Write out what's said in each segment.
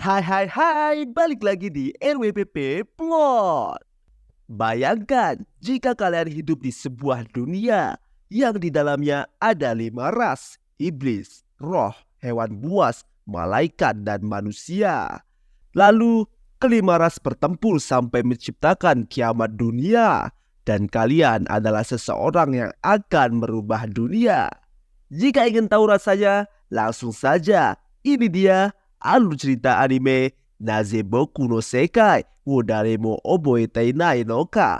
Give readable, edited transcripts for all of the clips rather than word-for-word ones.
Hai, balik lagi di RWPP Plot. Bayangkan jika kalian hidup di sebuah dunia yang di dalamnya ada 5 ras: iblis, roh, hewan buas, malaikat, dan manusia. Lalu kelima ras bertempur sampai menciptakan kiamat dunia, dan kalian adalah seseorang yang akan merubah dunia. Jika ingin tahu rasanya, langsung saja. Ini dia alur cerita anime Nazeboku no Sekai wo Daremo Oboetai Nai no Ka,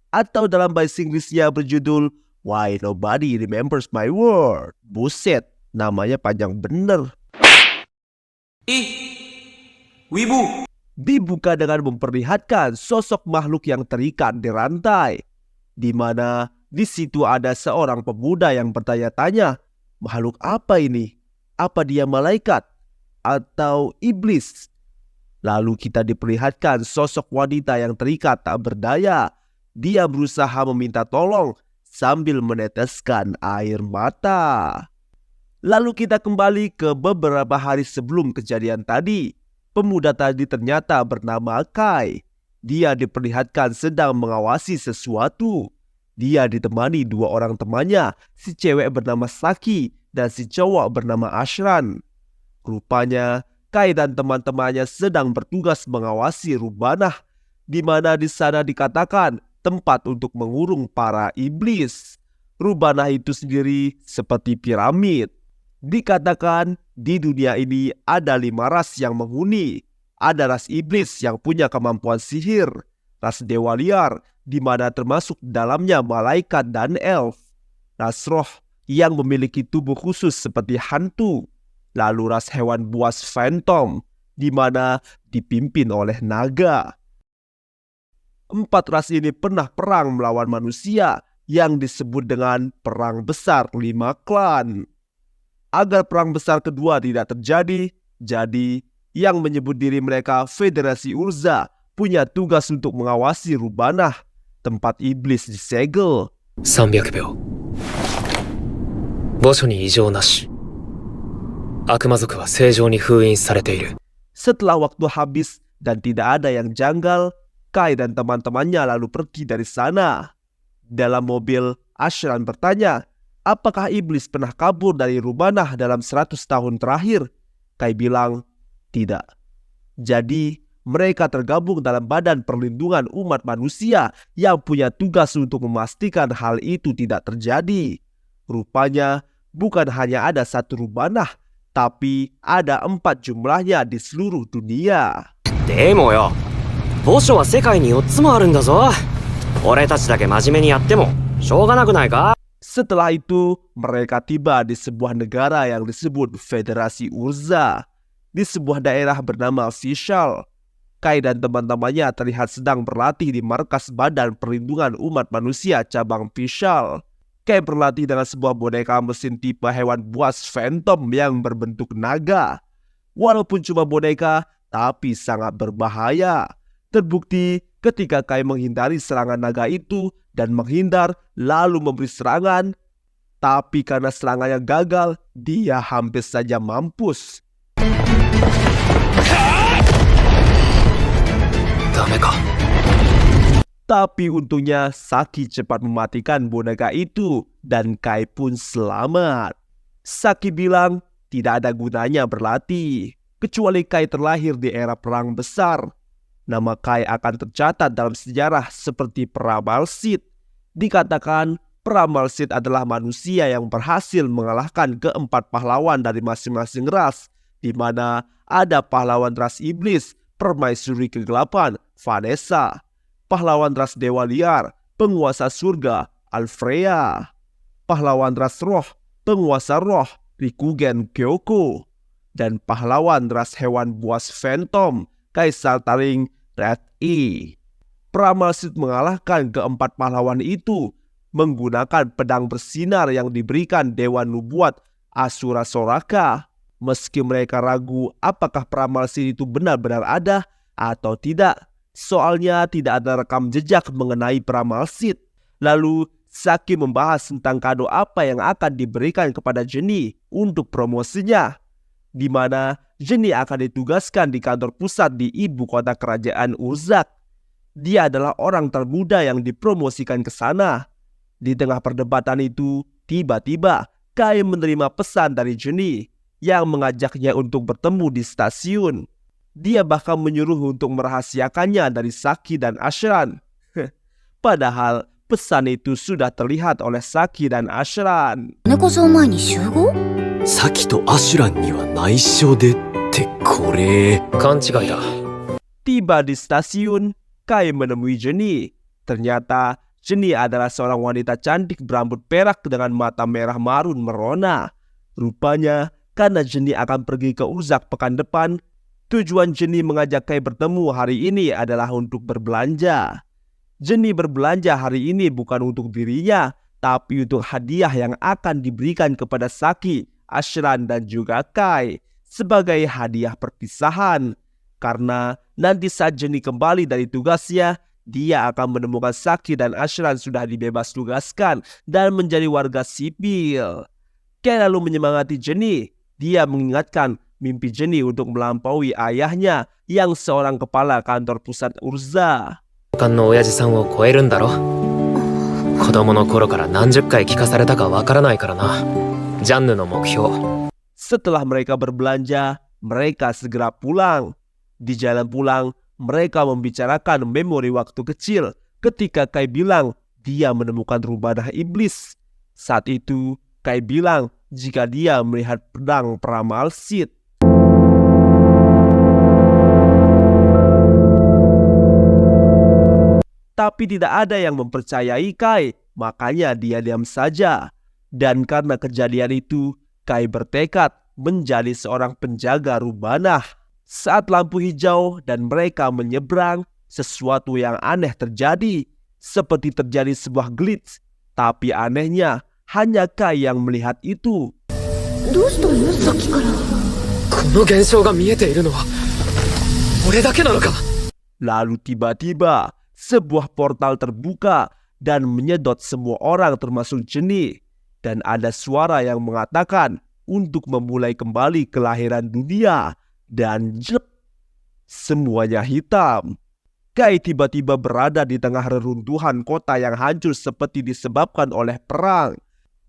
atau dalam bahasa Inggrisnya berjudul Why Nobody Remembers My World. Buset, namanya panjang bener. Wibu. Dibuka dengan memperlihatkan sosok makhluk yang terikat di rantai, di mana di situ ada seorang pemuda yang bertanya-tanya, makhluk apa ini? Apa dia malaikat atau iblis? Lalu kita diperlihatkan sosok wanita yang terikat tak berdaya. Dia berusaha meminta tolong sambil meneteskan air mata. Lalu kita kembali ke beberapa hari sebelum kejadian tadi. Pemuda tadi ternyata bernama Kai. Dia diperlihatkan sedang mengawasi sesuatu. Dia ditemani 2 orang temannya, si cewek bernama Saki dan si cowok bernama Ashran. Rupanya Kai dan teman-temannya sedang bertugas mengawasi Rubanah, di mana di sana dikatakan tempat untuk mengurung para iblis. Rubanah itu sendiri seperti piramid. Dikatakan di dunia ini ada 5 ras yang menghuni. Ada ras iblis yang punya kemampuan sihir, ras dewa liar di mana termasuk dalamnya malaikat dan elf, ras roh yang memiliki tubuh khusus seperti hantu, lalu ras hewan buas phantom di mana dipimpin oleh naga. 4 ras ini pernah perang melawan manusia yang disebut dengan perang besar 5 klan. Agar perang besar kedua tidak terjadi, jadi yang menyebut diri mereka Federasi Urza punya tugas untuk mengawasi Rubanah, tempat iblis disegel. 300秒。墓所に異常なし。悪魔族は正常に封印されている。 Setelah waktu habis dan tidak ada yang janggal, Kai dan teman-temannya lalu pergi dari sana. Dalam mobil, Ashran bertanya, apakah iblis pernah kabur dari Rubanah dalam 100 tahun terakhir? Kai bilang, tidak. Jadi, mereka tergabung dalam Badan Perlindungan Umat Manusia yang punya tugas untuk memastikan hal itu tidak terjadi. Rupanya, bukan hanya ada 1 Rubanah, tapi ada 4 jumlahnya di seluruh dunia. でもよ、墓所は世界に4つもあるんだぞ。俺たちだけ真面目にやってもしょうがなくないか? Setelah itu, mereka tiba di sebuah negara yang disebut Federasi Urza, di sebuah daerah bernama Vishal. Kai dan teman-temannya terlihat sedang berlatih di markas Badan Perlindungan Umat Manusia cabang Vishal. Kai berlatih dengan sebuah boneka mesin tipe hewan buas phantom yang berbentuk naga. Walaupun cuma boneka, tapi sangat berbahaya. Terbukti ketika Kai menghindari serangan naga itu dan menghindar lalu memberi serangan. Tapi karena serangannya gagal, dia hampir saja mampus. Tapi untungnya Saki cepat mematikan boneka itu dan Kai pun selamat. Saki bilang tidak ada gunanya berlatih, kecuali Kai terlahir di era perang besar. Nama Kai akan tercatat dalam sejarah seperti peramal Sith. Dikatakan peramal Sith adalah manusia yang berhasil mengalahkan keempat pahlawan dari masing-masing ras, di mana ada pahlawan ras iblis, permaisuri kegelapan, Vanessa, pahlawan ras dewa liar, penguasa surga, Alfreya, pahlawan ras roh, penguasa roh, Rikugen Kyoko, dan pahlawan ras hewan buas phantom, Kaisar Taring Red E. Peramal Sith mengalahkan keempat pahlawan itu menggunakan pedang bersinar yang diberikan Dewa Nubuat Asura Soraka. Meski mereka ragu apakah peramal Sith itu benar-benar ada atau tidak, soalnya tidak ada rekam jejak mengenai peramal Sith. Lalu Saki membahas tentang kado apa yang akan diberikan kepada Jenny untuk promosinya. di mana Jenny akan ditugaskan di kantor pusat di ibu kota kerajaan Urzak. Dia adalah orang termuda yang dipromosikan ke sana. Di tengah perdebatan itu, tiba-tiba Kai menerima pesan dari Jenny yang mengajaknya untuk bertemu di stasiun. Dia bahkan menyuruh untuk merahasiakannya dari Saki dan Ashran. Padahal pesan itu sudah terlihat oleh Saki dan Ashran. 金子総前に集合？サキとアシュランには内緒でってこれ勘違いだ。 Tiba di stasiun, Kai menemui Jenny. Ternyata Jenny adalah seorang wanita cantik berambut perak dengan mata merah marun merona. Rupanya karena Jenny akan pergi ke Urzak pekan depan, tujuan Jenny mengajak Kai bertemu hari ini adalah untuk berbelanja. Jenny berbelanja hari ini bukan untuk dirinya, tapi untuk hadiah yang akan diberikan kepada Saki, Ashran dan juga Kai sebagai hadiah perpisahan. Karena nanti saat Jenny kembali dari tugasnya, dia akan menemukan Saki dan Ashran sudah dibebas tugaskan dan menjadi warga sipil. Kai lalu menyemangati Jenny. Dia mengingatkan mimpi Jenny untuk melampaui ayahnya yang seorang kepala kantor pusat Urza. 官の親父さんを超えるんだろ。子供の頃から何十回聞かされたかわからないからな。ジャンヌの目標。 Setelah mereka berbelanja, mereka segera pulang. Di jalan pulang, mereka membicarakan memori waktu kecil ketika Kai bilang dia menemukan rumah iblis. Saat itu, Kai bilang jika dia melihat pedang peramal Sith. Tapi tidak ada yang mempercayai Kai, makanya dia diam saja. Dan karena kejadian itu, Kai bertekad menjadi seorang penjaga rubanah. Saat lampu hijau dan mereka menyeberang, sesuatu yang aneh terjadi. Seperti terjadi sebuah glitch. Tapi anehnya, hanya Kai yang melihat itu. どうしたのさっきから。この現象が見えているのは俺だけなのか。 Lalu tiba-tiba, sebuah portal terbuka dan menyedot semua orang termasuk Jenny. Dan ada suara yang mengatakan untuk memulai kembali kelahiran dunia. Dan jep, semuanya hitam. Kai tiba-tiba berada di tengah reruntuhan kota yang hancur seperti disebabkan oleh perang.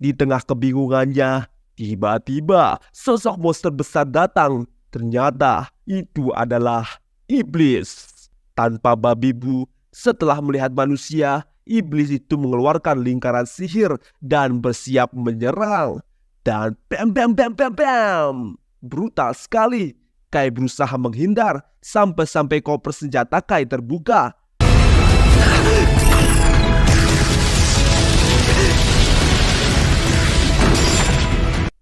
Di tengah kebingungannya, tiba-tiba sosok monster besar datang. Ternyata itu adalah iblis. Tanpa babi bu, setelah melihat manusia, iblis itu mengeluarkan lingkaran sihir dan bersiap menyerang. Dan bam bam bam bam bam. Brutal sekali. Kai berusaha menghindar sampai-sampai koper senjata Kai terbuka.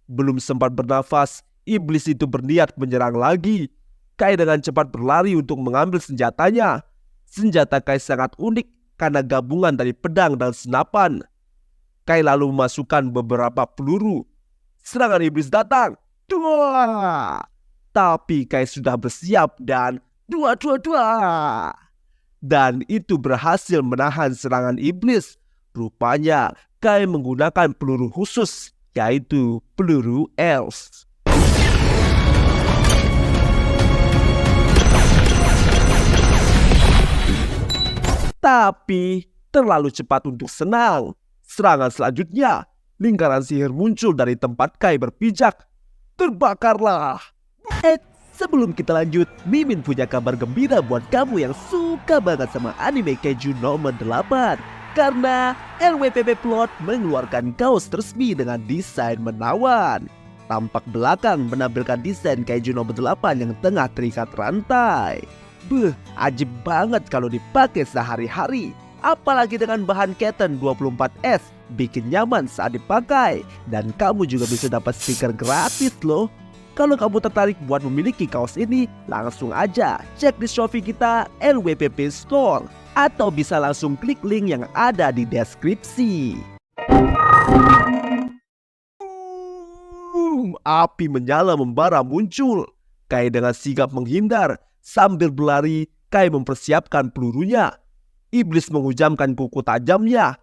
Belum sempat bernafas, iblis itu berniat menyerang lagi. Kai dengan cepat berlari untuk mengambil senjatanya. Senjata Kai sangat unik karena gabungan dari pedang dan senapan. Kai lalu memasukkan beberapa peluru. Serangan iblis datang. Dua. Tapi Kai sudah bersiap dan dua. Dan itu berhasil menahan serangan iblis. Rupanya Kai menggunakan peluru khusus, yaitu peluru elf. Tapi terlalu cepat untuk senang. Serangan selanjutnya, lingkaran sihir muncul dari tempat Kai berpijak. Terbakarlah. Sebelum kita lanjut, Mimin punya kabar gembira buat kamu yang suka banget sama anime Kaiju nomor 8. Karena LWPP Plot mengeluarkan kaos resmi dengan desain menawan. Tampak belakang menampilkan desain Kaiju nomor 8 yang tengah terikat rantai. Ajib banget kalau dipakai sehari-hari. Apalagi dengan bahan Keten 24S, bikin nyaman saat dipakai. Dan kamu juga bisa dapat stiker gratis loh. Kalau kamu tertarik buat memiliki kaos ini, langsung aja cek di Shopee kita LWPP Store. Atau bisa langsung klik link yang ada di deskripsi. Api menyala membara muncul. Kai dengan sigap menghindar. Sambil berlari, Kai mempersiapkan pelurunya. Iblis menghujamkan kuku tajamnya.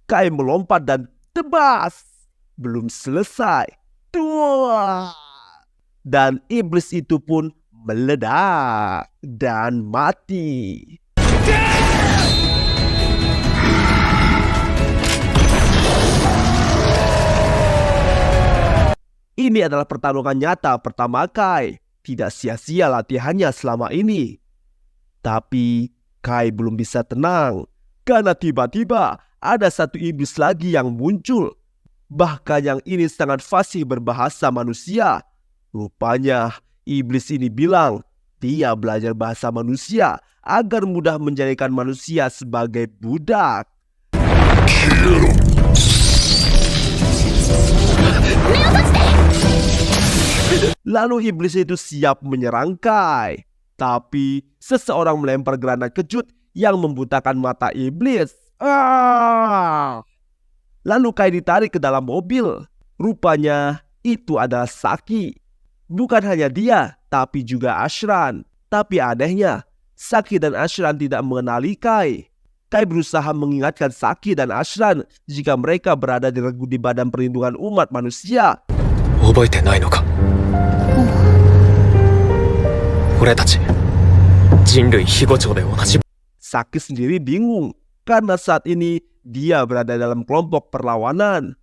Kai melompat dan tebas. Belum selesai. Tuah! Dan iblis itu pun meledak dan mati. Ini adalah pertarungan nyata pertama Kai. Tidak sia-sia latihannya selama ini. Tapi Kai belum bisa tenang karena tiba-tiba ada satu iblis lagi yang muncul. Bahkan yang ini sangat fasih berbahasa manusia. Rupanya iblis ini bilang dia belajar bahasa manusia agar mudah menjadikan manusia sebagai budak. Lalu iblis itu siap menyerang Kai. Tapi seseorang melempar granat kejut yang membutakan mata iblis. Lalu Kai ditarik ke dalam mobil. Rupanya itu adalah Saki. Bukan hanya dia, tapi juga Ashran. Tapi anehnya, Saki dan Ashran tidak mengenali Kai. Kai berusaha mengingatkan Saki dan Ashran jika mereka berada di regu di Badan Perlindungan Umat Manusia. 覚えてないのか。俺たち人類庇護庁で同じ。 Saki sendiri bingung karena saat ini dia berada dalam kelompok perlawanan.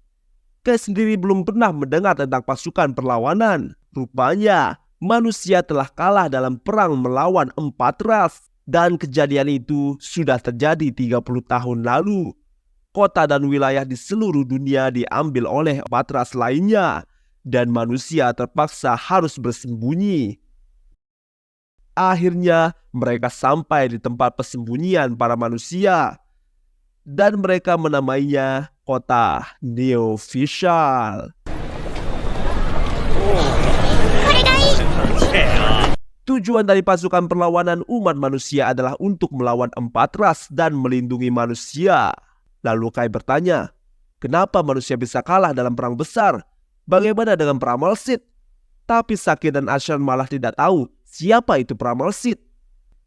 Kai sendiri belum pernah mendengar tentang pasukan perlawanan. Rupanya manusia telah kalah dalam perang melawan 4 ras. Dan kejadian itu sudah terjadi 30 tahun lalu. Kota dan wilayah di seluruh dunia diambil oleh 4 ras lainnya. Dan manusia terpaksa harus bersembunyi. Akhirnya mereka sampai di tempat persembunyian para manusia. Dan mereka menamainya kota Neofficial. Tujuan dari pasukan perlawanan umat manusia adalah untuk melawan 4 ras dan melindungi manusia. Lalu Kai bertanya, kenapa manusia bisa kalah dalam perang besar? Bagaimana dengan peramal Sith? Tapi Saki dan Ashran malah tidak tahu siapa itu peramal Sith.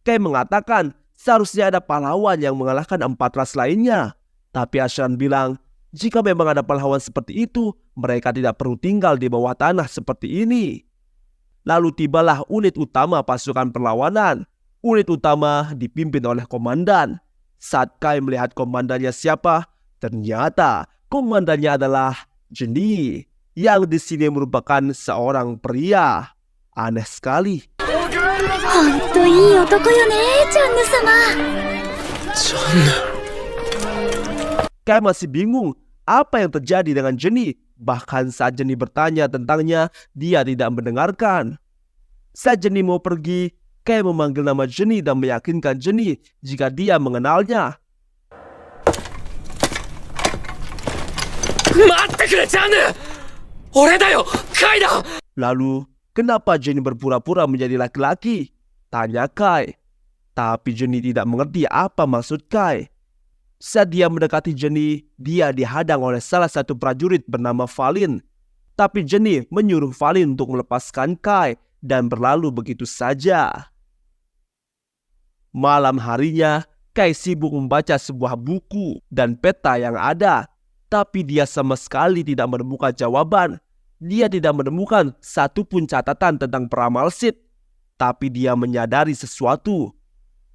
Kai mengatakan seharusnya ada pahlawan yang mengalahkan 4 ras lainnya. Tapi Ashran bilang, jika memang ada pahlawan seperti itu, mereka tidak perlu tinggal di bawah tanah seperti ini. Lalu tibalah unit utama pasukan perlawanan. Unit utama dipimpin oleh komandan. Saat Kai melihat komandannya siapa, ternyata komandannya adalah Genie, yang di sini merupakan seorang pria. Aneh sekali. ほんといい男よね、チャンヌ様。 Kai masih bingung apa yang terjadi dengan Genie. Bahkan saat Genie bertanya tentangnya, dia tidak mendengarkan. Saat Genie mau pergi, Kai memanggil nama Genie dan meyakinkan Genie jika dia mengenalnya. 待ってくれチャンヌ。俺だよ、カイだ。 Lalu, kenapa Genie berpura-pura menjadi laki-laki? Tanya Kai. Tapi Genie tidak mengerti apa maksud Kai. Saat dia mendekati Genie, dia dihadang oleh salah satu prajurit bernama Valin. Tapi Genie menyuruh Valin untuk melepaskan Kai dan berlalu begitu saja. Malam harinya, Kai sibuk membaca sebuah buku dan peta yang ada. Tapi dia sama sekali tidak menemukan jawaban. Dia tidak menemukan satupun catatan tentang peramal Sith. Tapi dia menyadari sesuatu.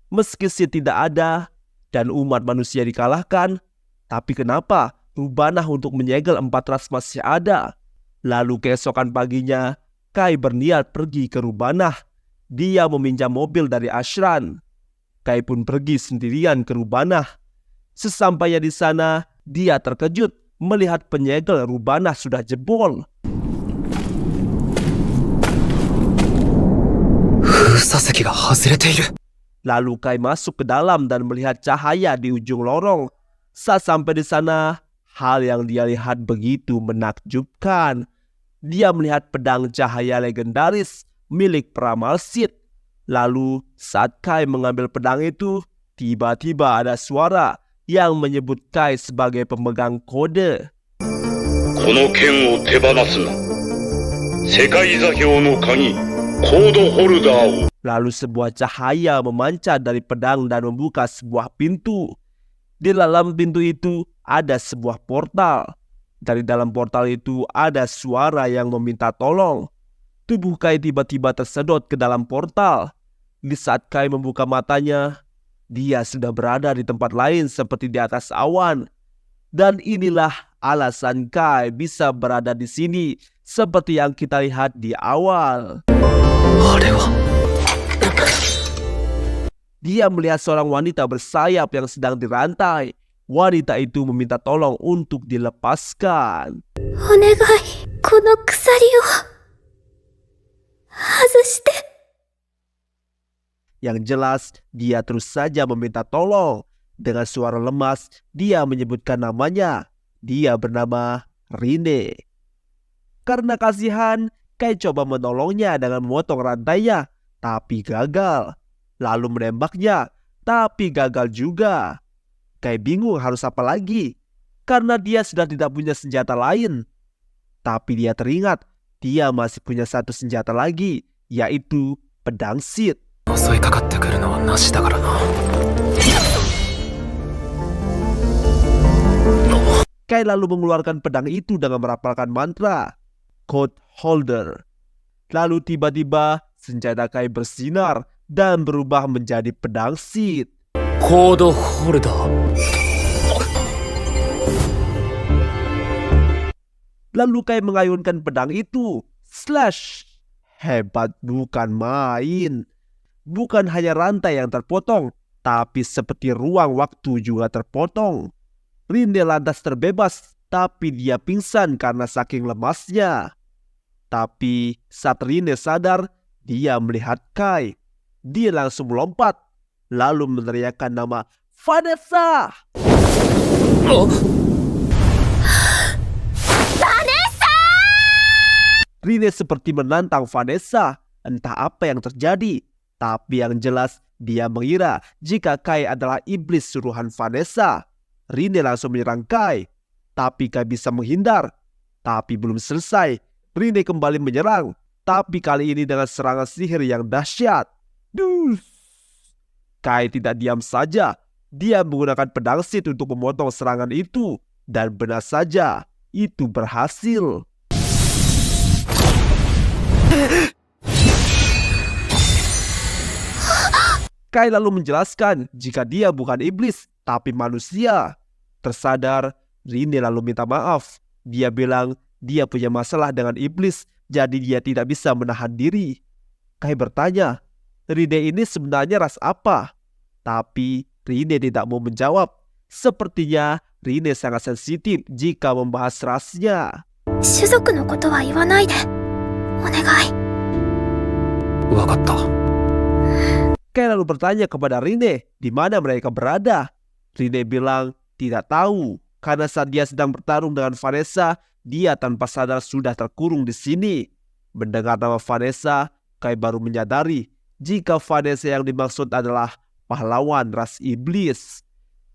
Meski Sith tidak ada dan umat manusia dikalahkan, tapi kenapa Rubanah untuk menyegel 4 ras masih ada? Lalu keesokan paginya, Kai berniat pergi ke Rubanah. Dia meminjam mobil dari Ashran. Kai pun pergi sendirian ke Rubanah. Sesampainya di sana, dia terkejut melihat penyegel Rubanah sudah jebol. 封鎖石が外れている。 Lalu Kai masuk ke dalam dan melihat cahaya di ujung lorong. Saat sampai di sana, hal yang dia lihat begitu menakjubkan. Dia melihat pedang cahaya legendaris milik peramal Sith. Lalu saat Kai mengambil pedang itu, tiba-tiba ada suara yang menyebut Kai sebagai pemegang kode. この剣を手放すな。世界座標の鍵、コードホルダーを。 Lalu sebuah cahaya memancar dari pedang dan membuka sebuah pintu. Di dalam pintu itu ada sebuah portal. Dari dalam portal itu ada suara yang meminta tolong. Tubuh Kai tiba-tiba tersedot ke dalam portal. Di saat Kai membuka matanya, dia sudah berada di tempat lain seperti di atas awan. Dan inilah alasan Kai bisa berada di sini seperti yang kita lihat di awal. Dia melihat seorang wanita bersayap yang sedang dirantai. Wanita itu meminta tolong untuk dilepaskan. お願い、この鎖を外して。 Yang jelas, dia terus saja meminta tolong. Dengan suara lemas, dia menyebutkan namanya. Dia bernama Rine. Karena kasihan, Kai coba menolongnya dengan memotong rantainya, tapi gagal. Lalu menembaknya, tapi gagal juga. Kai bingung harus apa lagi, karena dia sudah tidak punya senjata lain. Tapi dia teringat, dia masih punya satu senjata lagi, yaitu pedang Sith. Kai lalu mengeluarkan pedang itu dengan merapalkan mantra Code Holder. Lalu tiba-tiba senjata Kai bersinar dan berubah menjadi pedang Sith. Code Holder. Lalu Kai mengayunkan pedang itu. Slash. Hebat bukan main. Bukan hanya rantai yang terpotong, tapi seperti ruang waktu juga terpotong. Rine lantas terbebas, tapi dia pingsan karena saking lemasnya. Tapi saat Rine sadar, dia melihat Kai. Dia langsung melompat, lalu meneriakkan nama Vanessa. Rine seperti menantang Vanessa. Entah apa yang terjadi, tapi yang jelas dia mengira jika Kai adalah iblis suruhan Vanessa. Rine langsung menyerang Kai, tapi Kai bisa menghindar. Tapi belum selesai, Rine kembali menyerang, tapi kali ini dengan serangan sihir yang dahsyat. Dus. Kai tidak diam saja. Dia menggunakan pedang Sith untuk memotong serangan itu, dan benar saja, itu berhasil. Kai lalu menjelaskan jika dia bukan iblis, tapi manusia. Tersadar, Rine lalu minta maaf. Dia bilang dia punya masalah dengan iblis, jadi dia tidak bisa menahan diri. Kai bertanya, Rine ini sebenarnya ras apa? Tapi Rine tidak mau menjawab. Sepertinya Rine sangat sensitif jika membahas rasnya. 種族のことは言わないで。お願い。わかった。 Kai lalu bertanya kepada Rine di mana mereka berada. Rine bilang tidak tahu karena saat dia sedang bertarung dengan Vanessa, dia tanpa sadar sudah terkurung di sini. Mendengar nama Vanessa, Kai baru menyadari jika Vanessa yang dimaksud adalah pahlawan ras iblis.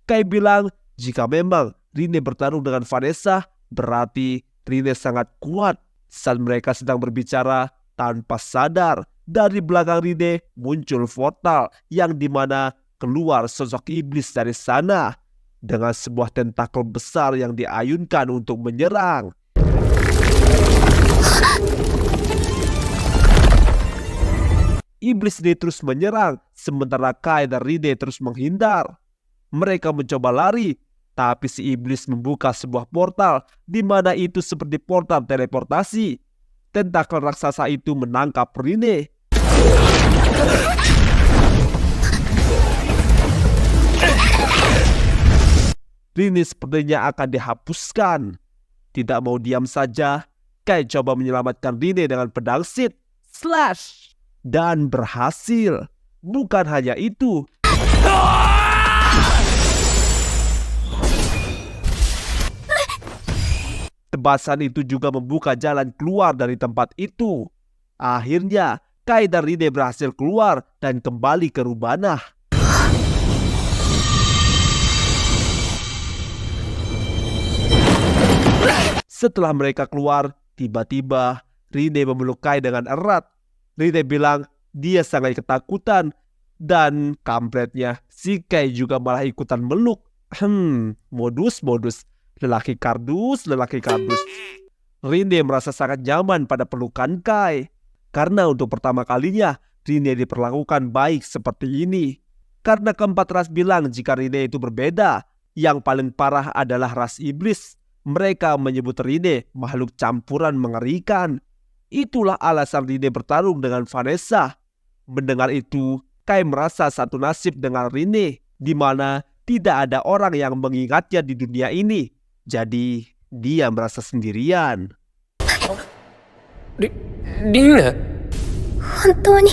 Kai bilang jika memang Rine bertarung dengan Vanessa, berarti Rine sangat kuat. Saat mereka sedang berbicara tanpa sadar, dari belakang Rine muncul portal yang dimana keluar sosok iblis dari sana dengan sebuah tentakel besar yang diayunkan untuk menyerang. Iblis ini terus menyerang, sementara Kai dan Rine terus menghindar. Mereka mencoba lari, tapi si iblis membuka sebuah portal di mana itu seperti portal teleportasi. Tentakel raksasa itu menangkap Rine. Rine sepertinya akan dihapuskan. Tidak mau diam saja, Kai coba menyelamatkan Rine dengan pedang Sith. Slash! Dan berhasil. Bukan hanya itu. Tebasan itu juga membuka jalan keluar dari tempat itu. Akhirnya, Kai dan Rine berhasil keluar dan kembali ke Rubanah. Setelah mereka keluar, tiba-tiba Rine memeluk Kai dengan erat. Rine bilang dia sangat ketakutan dan kampretnya si Kai juga malah ikutan meluk. Modus-modus. Lelaki kardus, lelaki kardus. Rine merasa sangat nyaman pada pelukan Kai. Karena untuk pertama kalinya Rine diperlakukan baik seperti ini. Karena keempat ras bilang jika Rine itu berbeda. Yang paling parah adalah ras iblis. Mereka menyebut Rine makhluk campuran mengerikan. Itulah alasan Rine bertarung dengan Vanessa. Mendengar itu, Kai merasa satu nasib dengan Rine, di mana tidak ada orang yang mengingatnya di dunia ini. Jadi, dia merasa sendirian. リンネ本当に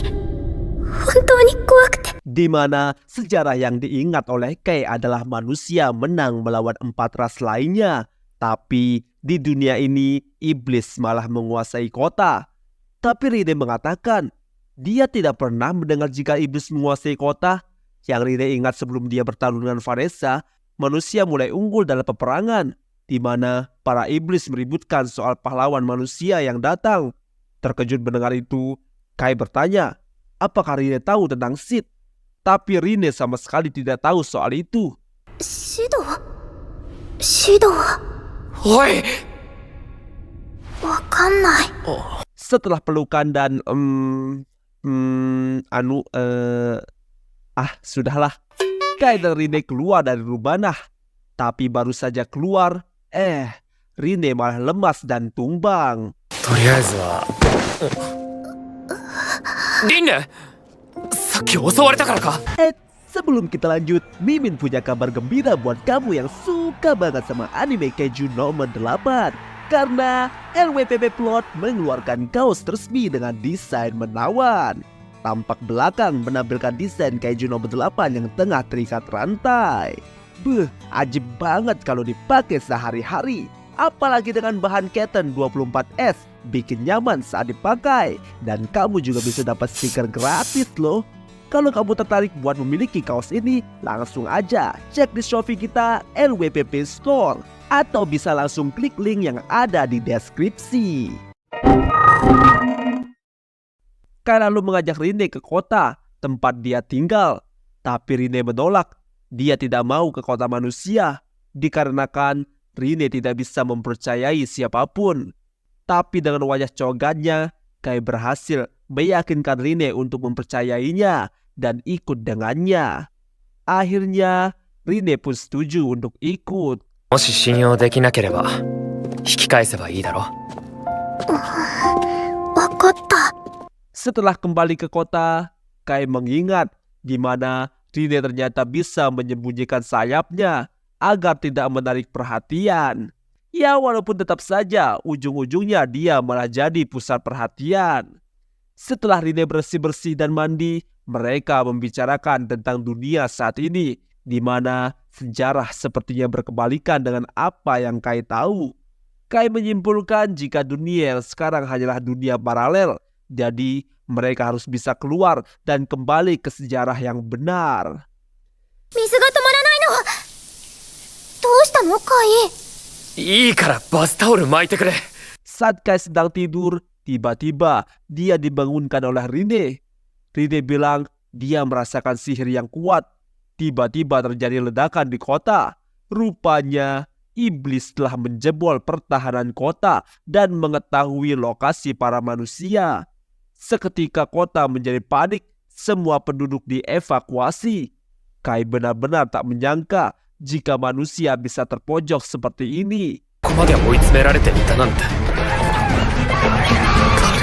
怖くて。 Di mana sejarah yang diingat oleh Kai adalah manusia menang melawan 4 ras lainnya. Tapi di dunia ini, iblis malah menguasai kota. Tapi Rine mengatakan, dia tidak pernah mendengar jika iblis menguasai kota. Yang Rine ingat sebelum dia bertarung dengan Vanessa, manusia mulai unggul dalam peperangan. Di mana para iblis meributkan soal pahlawan manusia yang datang. Terkejut mendengar itu, Kai bertanya, apakah Rine tahu tentang Sith? Tapi Rine sama sekali tidak tahu soal itu. シドはおいわかんない。 Setelah pelukan dan sudahlah. Kai dan Rine keluar dari Rubanah. Tapi baru saja keluar, Rine malah lemas dan tumbang. とりあえずはリンネさっき襲われたからか Sebelum kita lanjut, Mimin punya kabar gembira buat kamu yang suka banget sama anime Keiju nomor 8. Karena LWPP Plot mengeluarkan kaos resmi dengan desain menawan. Tampak belakang menampilkan desain Keiju nomor 8 yang tengah terikat rantai. Ajib banget kalau dipakai sehari-hari. Apalagi dengan bahan Keten 24S, bikin nyaman saat dipakai. Dan kamu juga bisa dapat stiker gratis loh. Kalau kamu tertarik buat memiliki kaos ini, langsung aja cek di Shopee kita LWPP Store. Atau bisa langsung klik link yang ada di deskripsi. Kai lalu mengajak Rine ke kota tempat dia tinggal. Tapi Rine menolak. Dia tidak mau ke kota manusia. Dikarenakan Rine tidak bisa mempercayai siapapun. Tapi dengan wajah cogannya, Kai berhasil meyakinkan Rine untuk mempercayainya dan ikut dengannya. Akhirnya, Rine pun setuju untuk ikut. もし信用できなければ引き返せばいいだろわかった。 Setelah kembali ke kota, Kai mengingat di mana Rine ternyata bisa menyembunyikan sayapnya agar tidak menarik perhatian. Ya walaupun tetap saja ujung-ujungnya dia malah jadi pusat perhatian. Setelah Rine bersih-bersih dan mandi, mereka membicarakan tentang dunia saat ini, di mana sejarah sepertinya berkebalikan dengan apa yang Kai tahu. Kai menyimpulkan jika dunia yang sekarang hanyalah dunia paralel, jadi mereka harus bisa keluar dan kembali ke sejarah yang benar. 水が止まらないの。どうしたの、カイ。いいからバスタオル巻いてくれ Saat Kai sedang tidur, tiba-tiba dia dibangunkan oleh Rine. Rine bilang dia merasakan sihir yang kuat. Tiba-tiba terjadi ledakan di kota. Rupanya iblis telah menjebol pertahanan kota dan mengetahui lokasi para manusia. Seketika kota menjadi panik, semua penduduk dievakuasi. Kai benar-benar tak menyangka jika manusia bisa terpojok seperti ini. ここまで追い詰められていたなんて誰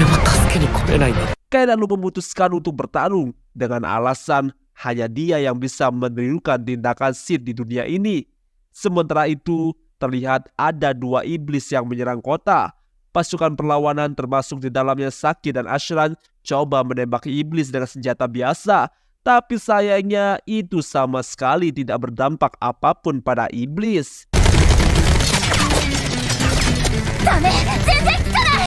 も助けに来れないな Kai lalu memutuskan untuk bertarung dengan alasan hanya dia yang bisa menirukan tindakan Sith di dunia ini. Sementara itu, terlihat ada 2 iblis yang menyerang kota. Pasukan perlawanan termasuk di dalamnya Saki dan Ashran coba menembaki iblis dengan senjata biasa. Tapi sayangnya itu sama sekali tidak berdampak apapun pada iblis.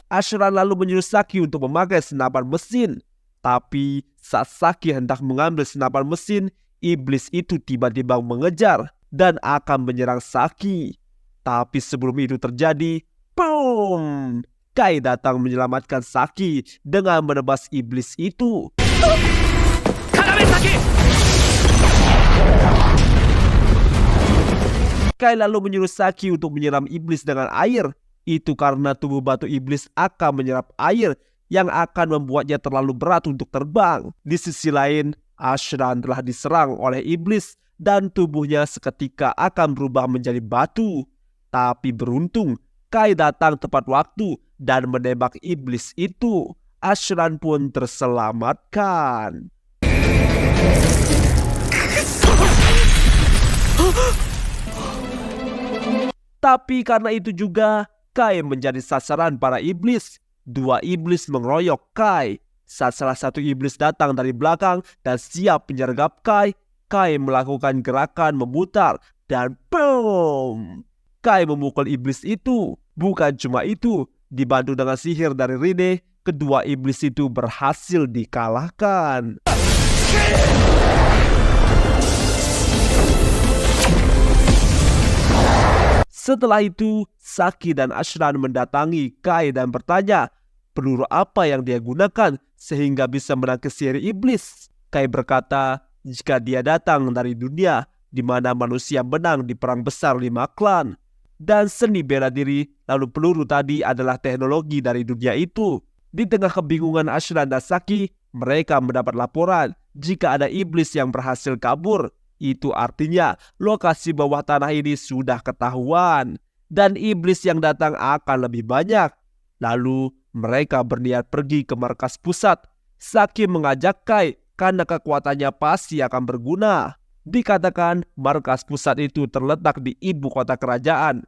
Ashran lalu menyuruh Saki untuk memakai senapan mesin. Tapi saat Saki hendak mengambil senapan mesin, iblis itu tiba-tiba mengejar dan akan menyerang Saki. Tapi sebelum itu terjadi, boom! Kai datang menyelamatkan Saki dengan menebas iblis itu. Kai lalu menyuruh Saki untuk menyiram iblis dengan air. Itu karena tubuh batu iblis akan menyerap air yang akan membuatnya terlalu berat untuk terbang. Di sisi lain, Ashran telah diserang oleh iblis dan tubuhnya seketika akan berubah menjadi batu. Tapi beruntung, Kai datang tepat waktu dan menembak iblis itu. Ashran pun terselamatkan. Tapi karena itu juga, Kai menjadi sasaran para iblis. 2 iblis mengeroyok Kai. Saat salah satu iblis datang dari belakang dan siap menyergap Kai, Kai melakukan gerakan memutar dan boom! Kai memukul iblis itu. Bukan cuma itu, dibantu dengan sihir dari Rine, kedua iblis itu berhasil dikalahkan. Setelah itu, Saki dan Ashran mendatangi Kai dan bertanya, peluru apa yang dia gunakan sehingga bisa menangkis sihir iblis. Kai berkata, jika dia datang dari dunia di mana manusia menang di perang besar 5 klan. Dan seni bela diri, lalu peluru tadi adalah teknologi dari dunia itu. Di tengah kebingungan Ashran dan Saki, mereka mendapat laporan jika ada iblis yang berhasil kabur. Itu artinya lokasi bawah tanah ini sudah ketahuan dan iblis yang datang akan lebih banyak. Lalu mereka berniat pergi ke markas pusat. Saki mengajak Kai karena kekuatannya pasti akan berguna. Dikatakan markas pusat itu terletak di ibu kota kerajaan,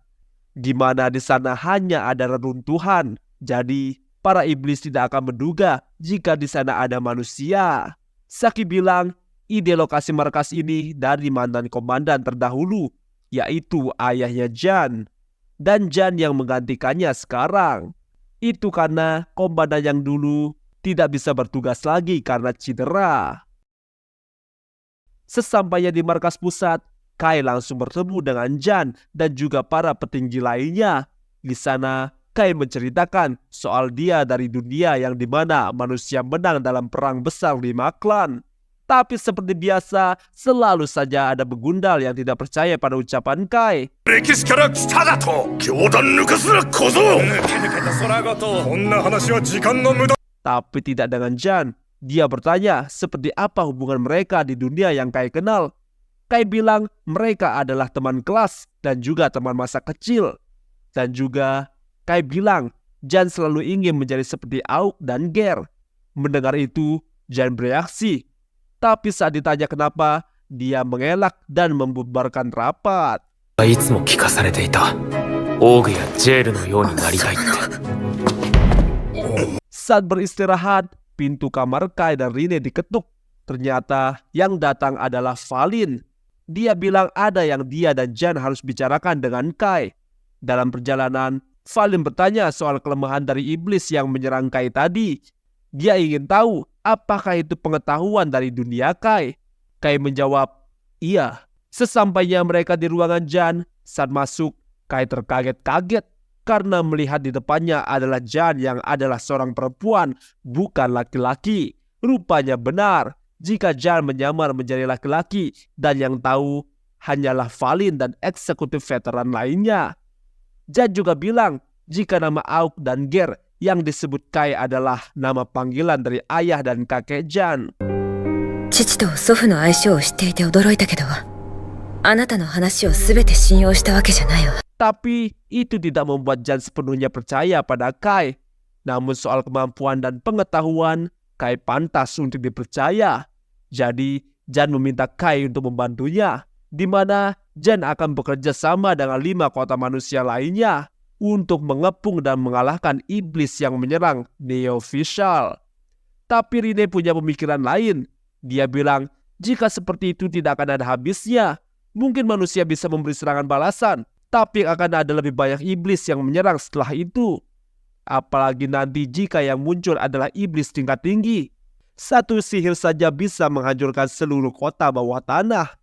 di mana di sana hanya ada reruntuhan. Jadi para iblis tidak akan menduga jika di sana ada manusia. Saki bilang ide lokasi markas ini dari mantan komandan terdahulu, yaitu ayahnya Jan. Dan Jan yang menggantikannya sekarang. Itu karena komandan yang dulu tidak bisa bertugas lagi karena cedera. Sesampainya di markas pusat, Kai langsung bertemu dengan Jan dan juga para petinggi lainnya. Di sana, Kai menceritakan soal dia dari dunia yang dimana manusia menang dalam perang besar 5 klan. Tapi seperti biasa, selalu saja ada begundal yang tidak percaya pada ucapan Kai. Tapi tidak dengan Jan. Dia bertanya seperti apa hubungan mereka di dunia yang Kai kenal. Kai bilang mereka adalah teman kelas dan juga teman masa kecil. Dan juga Kai bilang Jan selalu ingin menjadi seperti Auk dan Ger. Mendengar itu, Jan bereaksi. Tapi saat ditanya kenapa, dia mengelak dan membubarkan rapat. Saat beristirahat, pintu kamar Kai dan Rine diketuk. Ternyata yang datang adalah Valin. Dia bilang ada yang dia dan Jan harus bicarakan dengan Kai. Dalam perjalanan, Valin bertanya soal kelemahan dari iblis yang menyerang Kai tadi. Dia ingin tahu apakah itu pengetahuan dari dunia Kai. Kai menjawab, iya. Sesampainya mereka di ruangan Jan, saat masuk, Kai terkaget-kaget karena melihat di depannya adalah Jan yang adalah seorang perempuan, bukan laki-laki. Rupanya benar, jika Jan menyamar menjadi laki-laki dan yang tahu hanyalah Valin dan eksekutif veteran lainnya. Jan juga bilang jika nama Auk dan Ger yang disebut Kai adalah nama panggilan dari ayah dan kakek Jan. Tapi itu tidak membuat Jan sepenuhnya percaya pada Kai. Namun soal kemampuan dan pengetahuan, Kai pantas untuk dipercaya. Jadi Jan meminta Kai untuk membantunya, di mana Jan akan bekerja sama dengan 5 kota manusia lainnya untuk mengepung dan mengalahkan iblis yang menyerang Neo Vishal. Tapi Rine punya pemikiran lain. Dia bilang, jika seperti itu tidak akan ada habisnya. Mungkin manusia bisa memberi serangan balasan, tapi akan ada lebih banyak iblis yang menyerang setelah itu. Apalagi nanti jika yang muncul adalah iblis tingkat tinggi. Satu sihir saja bisa menghancurkan seluruh kota bawah tanah.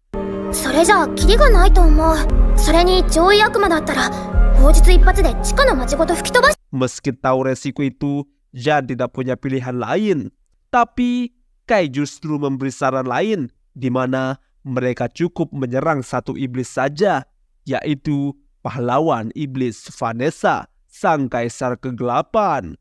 それじゃあキリがないと思う。それに上位悪魔だったら口実一発で地下の町ごと吹き飛ばし。 Meski tahu resiko itu, Jan tidak punya pilihan lain. Tapi Kai justru memberi saran lain, di mana mereka cukup menyerang satu iblis saja. yaitu pahlawan iblis Vanessa, sang kaisar kegelapan.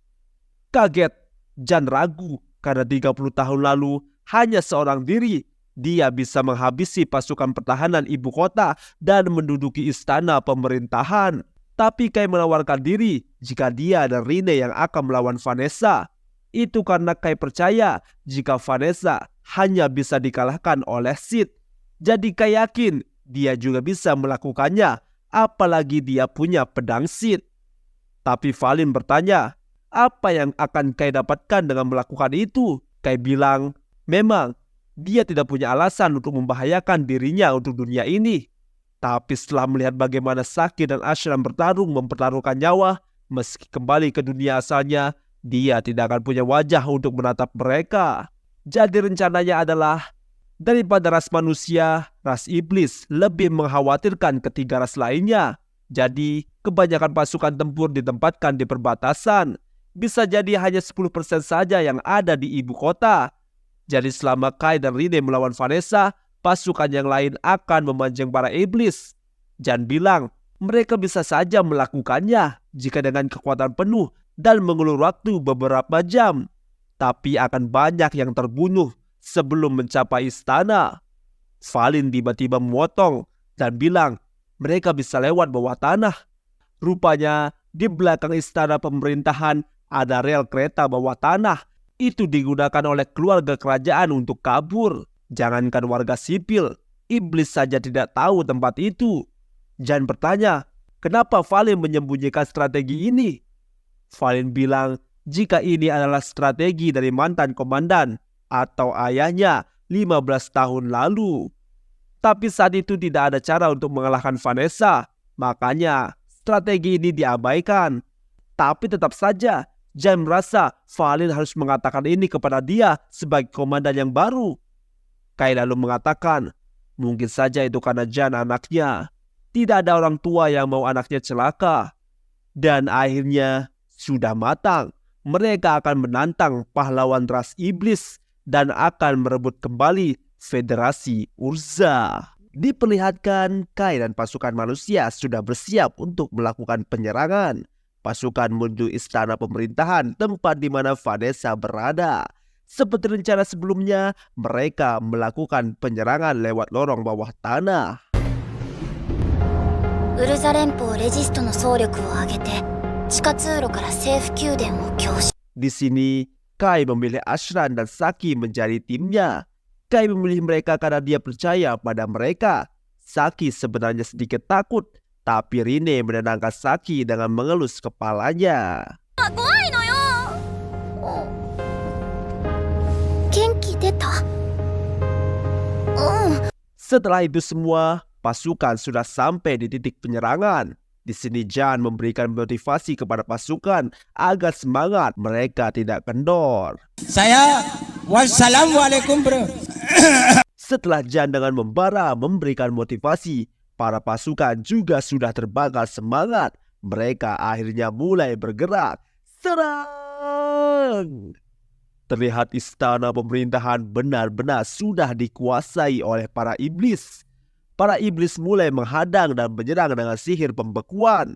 Kaget, Jan ragu karena 30 tahun lalu hanya seorang diri dia bisa menghabisi pasukan pertahanan ibu kota dan menduduki istana pemerintahan. Tapi Kai menawarkan diri jika dia dan Rine yang akan melawan Vanessa. Itu karena Kai percaya jika Vanessa hanya bisa dikalahkan oleh Sid. Jadi Kai yakin dia juga bisa melakukannya, apalagi dia punya pedang Sid. Tapi Valin bertanya, apa yang akan Kai dapatkan dengan melakukan itu? Kai bilang, memang dia tidak punya alasan untuk membahayakan dirinya untuk dunia ini. Tapi setelah melihat bagaimana Saki dan Ashram bertarung mempertaruhkan nyawa, meski kembali ke dunia asalnya, dia tidak akan punya wajah untuk menatap mereka. Jadi rencananya adalah, daripada ras manusia, ras iblis lebih mengkhawatirkan ketiga ras lainnya. Jadi kebanyakan pasukan tempur ditempatkan di perbatasan. Bisa jadi hanya 10% saja yang ada di ibu kota. Jadi selama Kai dan Rine melawan Vanessa, pasukan yang lain akan memancing para iblis. Jan bilang mereka bisa saja melakukannya jika dengan kekuatan penuh dan mengulur waktu beberapa jam. Tapi akan banyak yang terbunuh sebelum mencapai istana. Valin tiba-tiba memotong dan bilang mereka bisa lewat bawah tanah. Rupanya di belakang istana pemerintahan ada rel kereta bawah tanah. Itu digunakan oleh keluarga kerajaan untuk kabur. Jangankan warga sipil, iblis saja tidak tahu tempat itu. Jan bertanya, kenapa Valin menyembunyikan strategi ini? Valin bilang, jika ini adalah strategi dari mantan komandan atau ayahnya 15 tahun lalu. Tapi saat itu tidak ada cara untuk mengalahkan Vanessa, makanya strategi ini diabaikan. Tapi tetap saja, Jan merasa Valin harus mengatakan ini kepada dia sebagai komandan yang baru. Kai lalu mengatakan, mungkin saja itu karena Jan anaknya. Tidak ada orang tua yang mau anaknya celaka. Dan akhirnya sudah matang. Mereka akan menantang pahlawan ras iblis dan akan merebut kembali Federasi Urza. Diperlihatkan Kai dan pasukan manusia sudah bersiap untuk melakukan penyerangan. Pasukan menuju istana pemerintahan tempat di mana Vanessa berada. Seperti rencana sebelumnya, mereka melakukan penyerangan lewat lorong bawah tanah. ウルザ連邦レジストの総力を挙げて地下通路から政府宮殿を強襲。 Di sini, Kai memilih Ashran dan Saki menjadi timnya. Kai memilih mereka karena dia percaya pada mereka. Saki sebenarnya sedikit takut, tapi Rine menenangkan Saki dengan mengelus kepalanya. Setelah itu semua, pasukan sudah sampai di titik penyerangan. Di sini Jan memberikan motivasi kepada pasukan agar semangat, mereka tidak kendor. Saya wassalamualaikum bro. Setelah Jan dengan membara memberikan motivasi, para pasukan juga sudah terbakar semangat. Mereka akhirnya mulai bergerak. Serang! Terlihat istana pemerintahan benar-benar sudah dikuasai oleh para iblis. Para iblis mulai menghadang dan menyerang dengan sihir pembekuan.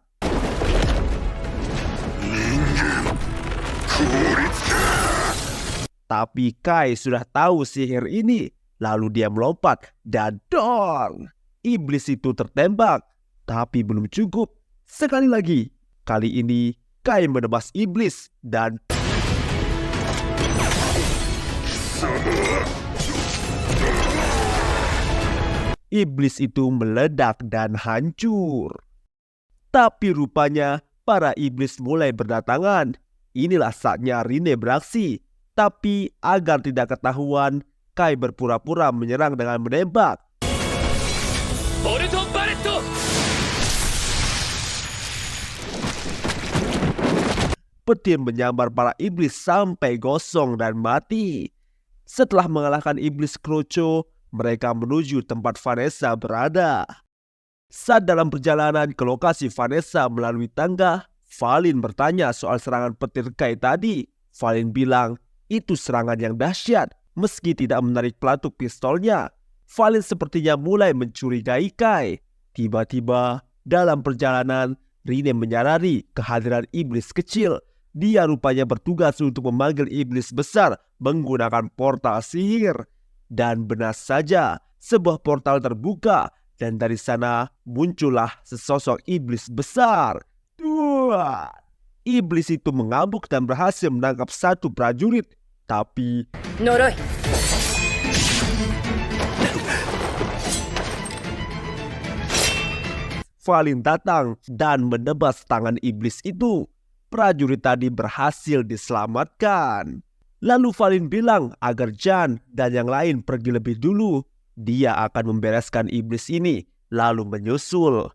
Tapi Kai sudah tahu sihir ini. Lalu dia melompat dan dong! Iblis itu tertembak. Tapi belum cukup. Sekali lagi. Kali ini Kai menebas iblis dan iblis itu meledak dan hancur. Tapi rupanya para iblis mulai berdatangan. Inilah saatnya Rine beraksi. Tapi agar tidak ketahuan, Kai berpura-pura menyerang dengan menembak. Petir menyambar para iblis sampai gosong dan mati. Setelah mengalahkan iblis Kroco, mereka menuju tempat Vanessa berada. Saat dalam perjalanan ke lokasi Vanessa melalui tangga, Valin bertanya soal serangan petir Kai tadi. Valin bilang, itu serangan yang dahsyat, meski tidak menarik pelatuk pistolnya. Valin sepertinya mulai mencurigai Kai. Tiba-tiba dalam perjalanan, Rine menyadari kehadiran iblis kecil. Dia rupanya bertugas untuk memanggil iblis besar menggunakan portal sihir. Dan benar saja, sebuah portal terbuka dan dari sana muncullah sesosok iblis besar. Wah! Iblis itu mengamuk dan berhasil menangkap satu prajurit. Tapi Noroi. Valin datang dan menebas tangan iblis itu. Prajurit tadi berhasil diselamatkan. Lalu Valin bilang agar Jan dan yang lain pergi lebih dulu. Dia akan membereskan iblis ini, lalu menyusul.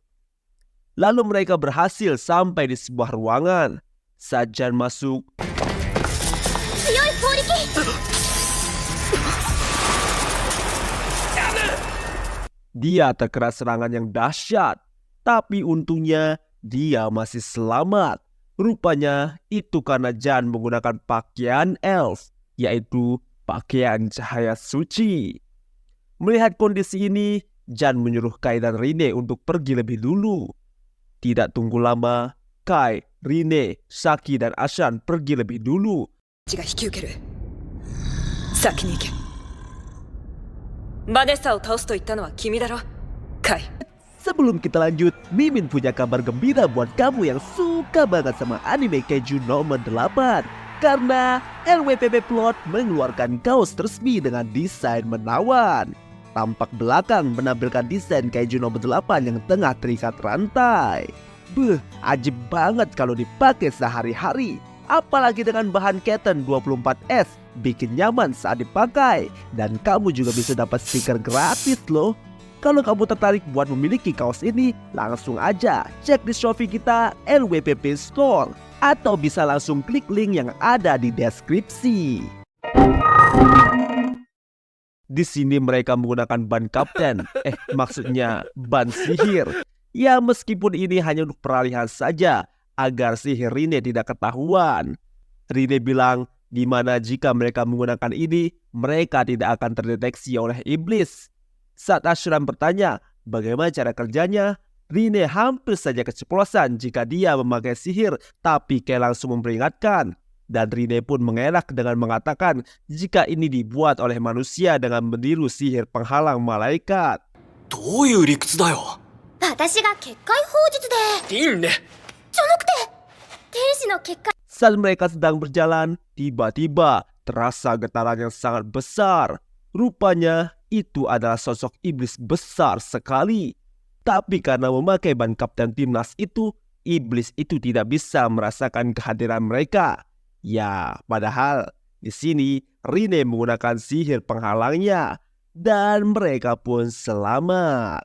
Lalu mereka berhasil sampai di sebuah ruangan. Saat Jan masuk, 強い攻撃 dia terkena serangan yang dahsyat. Tapi untungnya dia masih selamat. Rupanya itu karena Jan menggunakan pakaian elf, yaitu pakaian cahaya suci. Melihat kondisi ini, Jan menyuruh Kai dan Rine untuk pergi lebih dulu. Tidak tunggu lama, Kai, Rine, Saki, dan Ashan pergi lebih dulu. 血が引き受ける。先に行け。バネッサを倒すと言ったのは君だろ、カイ。 Sebelum kita lanjut, Mimin punya kabar gembira buat kamu yang suka banget sama anime Keiju nomor 8. Karena LWPP Plot mengeluarkan kaos resmi dengan desain menawan. Tampak belakang menampilkan desain Keiju nomor 8 yang tengah terikat rantai. Ajib banget kalau dipakai sehari-hari. Apalagi dengan bahan Keten 24S, bikin nyaman saat dipakai. Dan kamu juga bisa dapat stiker gratis loh. Kalau kamu tertarik buat memiliki kaos ini, langsung aja cek di Shopee kita LWPP Store. Atau bisa langsung klik link yang ada di deskripsi. Di sini mereka menggunakan ban kapten, maksudnya ban sihir. Ya meskipun ini hanya untuk peralihan saja, agar sihir Rine tidak ketahuan. Rine bilang, dimana jika mereka menggunakan ini, mereka tidak akan terdeteksi oleh iblis. Saat Ashram bertanya bagaimana cara kerjanya, Rine hampir saja keceplosan jika dia memakai sihir, tapi Kai langsung memperingatkan. Dan Rine pun mengelak dengan mengatakan jika ini dibuat oleh manusia dengan meniru sihir penghalang malaikat. どういう理屈だよ。私が結界放術でいいね。じゃなくて天使の結界 Saat mereka sedang berjalan, tiba-tiba terasa getaran yang sangat besar. Rupanya itu adalah sosok iblis besar sekali. Tapi karena memakai ban kapten timnas itu, iblis itu tidak bisa merasakan kehadiran mereka. Ya, padahal di sini Rine menggunakan sihir penghalangnya dan mereka pun selamat.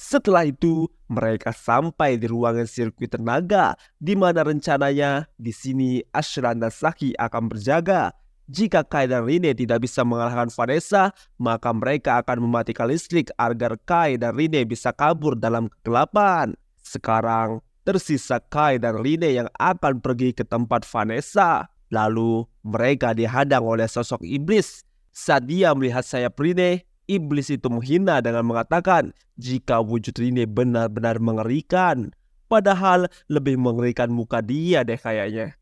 Setelah itu, mereka sampai di ruangan sirkuit tenaga, di mana rencananya di sini Ashran dan Saki akan berjaga. Jika Kai dan Rine tidak bisa mengalahkan Vanessa, maka mereka akan mematikan listrik agar Kai dan Rine bisa kabur dalam kegelapan. Sekarang, tersisa Kai dan Rine yang akan pergi ke tempat Vanessa. Lalu, mereka dihadang oleh sosok iblis. Saat dia melihat sayap Rine, iblis itu menghina dengan mengatakan jika wujud Rine benar-benar mengerikan. Padahal lebih mengerikan muka dia deh kayaknya.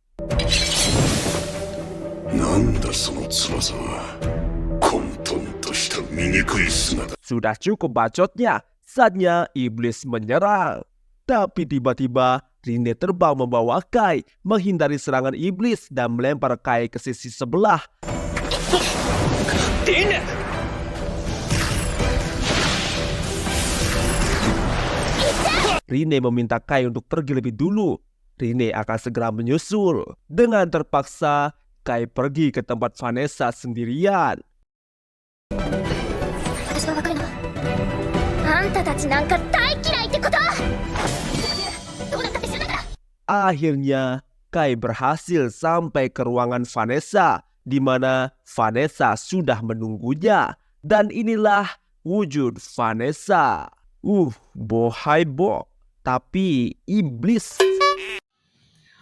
Sudah cukup bacotnya, saatnya iblis menyerang. Tapi tiba-tiba Rine terbang membawa Kai, menghindari serangan iblis dan melempar Kai ke sisi sebelah. Rine meminta Kai untuk pergi lebih dulu. Rine akan segera menyusul. Dengan terpaksa, Kai pergi ke tempat Vanessa sendirian. 私が分かるのあんたたちなんか大嫌いってことどうだったって知らなかった Akhirnya, Kai berhasil sampai ke ruangan Vanessa, di mana Vanessa sudah menunggunya. Dan inilah wujud Vanessa. Bohai bo, tapi iblis.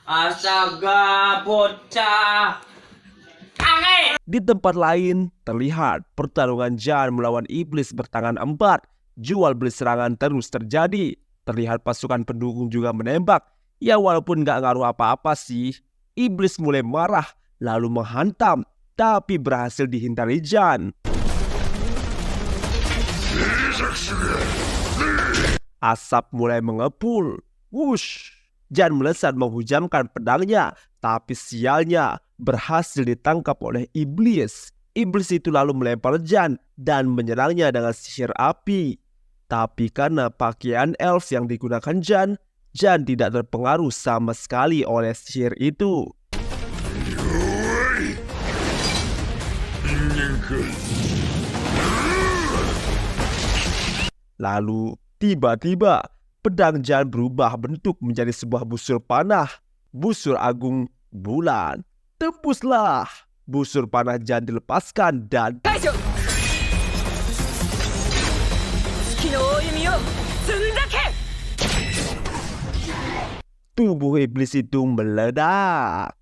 Astaga, bocah. Di tempat lain, terlihat pertarungan Jan melawan iblis bertangan 4. Jual beli serangan terus terjadi. Terlihat pasukan pendukung juga menembak. Ya walaupun gak ngaruh apa-apa sih. Iblis mulai marah lalu menghantam, tapi berhasil dihindari Jan. Asap mulai mengepul. Wush! Jan melesat menghujamkan pedangnya, tapi sialnya berhasil ditangkap oleh iblis. Iblis itu lalu melempar Jan dan menyerangnya dengan sihir api. Tapi karena pakaian elf yang digunakan Jan tidak terpengaruh sama sekali oleh sihir itu. Lalu tiba-tiba pedang Jan berubah bentuk menjadi sebuah busur panah. Busur agung bulan. Tembuslah. Busur panah Jan dilepaskan dan tubuh iblis itu meledak.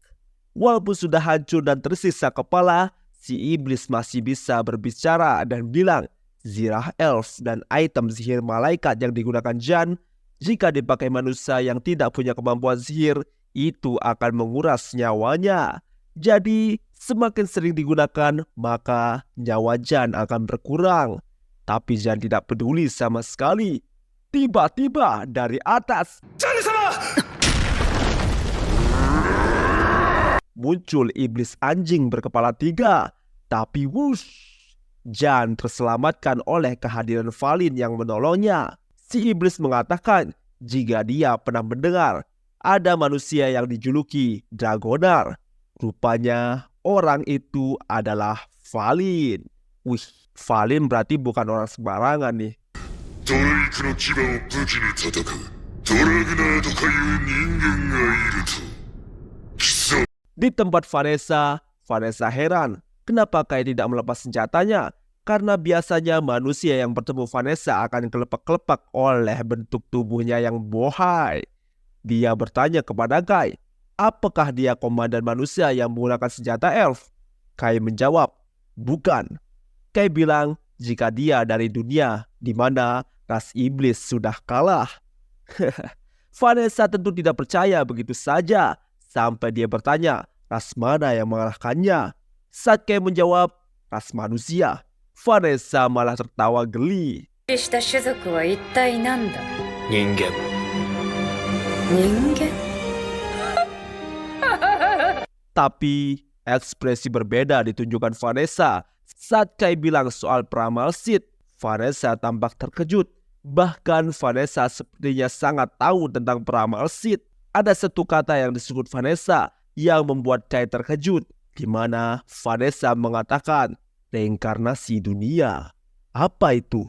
Walaupun sudah hancur dan tersisa kepala, si iblis masih bisa berbicara dan bilang zirah elf dan item sihir malaikat yang digunakan Jan, jika dipakai manusia yang tidak punya kemampuan sihir, itu akan menguras nyawanya. Jadi semakin sering digunakan, maka nyawa Jan akan berkurang. Tapi Jan tidak peduli sama sekali. Tiba-tiba dari atas muncul iblis anjing berkepala 3. Tapi wush, Jan terselamatkan oleh kehadiran Valin yang menolongnya. Si iblis mengatakan jika dia pernah mendengar ada manusia yang dijuluki Dragonar. Rupanya orang itu adalah Valin. Wih, Valin berarti bukan orang sembarangan nih. Di tempat Vanessa heran kenapa Kai tidak melepas senjatanya. Karena biasanya manusia yang bertemu Vanessa akan kelepak-kelepak oleh bentuk tubuhnya yang bohai. Dia bertanya kepada Kai, apakah dia komandan manusia yang menggunakan senjata elf? Kai menjawab, bukan. Kai bilang jika dia dari dunia di mana ras iblis sudah kalah. Vanessa tentu tidak percaya begitu saja sampai dia bertanya ras mana yang mengalahkannya. Saat Kai menjawab ras manusia, Vanessa malah tertawa geli. Tapi ekspresi berbeda ditunjukkan Vanessa. Saat Kai bilang soal peramal Sid, Vanessa tampak terkejut. Bahkan Vanessa sepertinya sangat tahu tentang peramal Sid. Ada satu kata yang disebut Vanessa yang membuat Kai terkejut, di mana Vanessa mengatakan reinkarnasi dunia. Apa itu?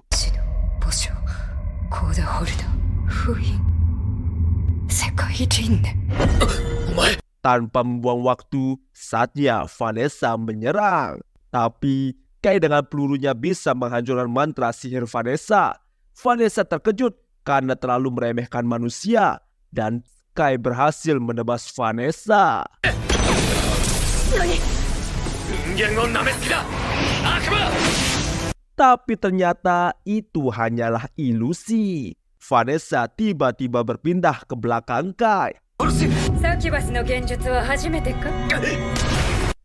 Tanpa membuang waktu, saatnya Vanessa menyerang. Tapi Kai dengan pelurunya bisa menghancurkan mantra sihir Vanessa. Vanessa terkejut karena terlalu meremehkan manusia. Dan Kai berhasil menebas Vanessa. Tapi ternyata itu hanyalah ilusi. Vanessa tiba-tiba berpindah ke belakang Kai.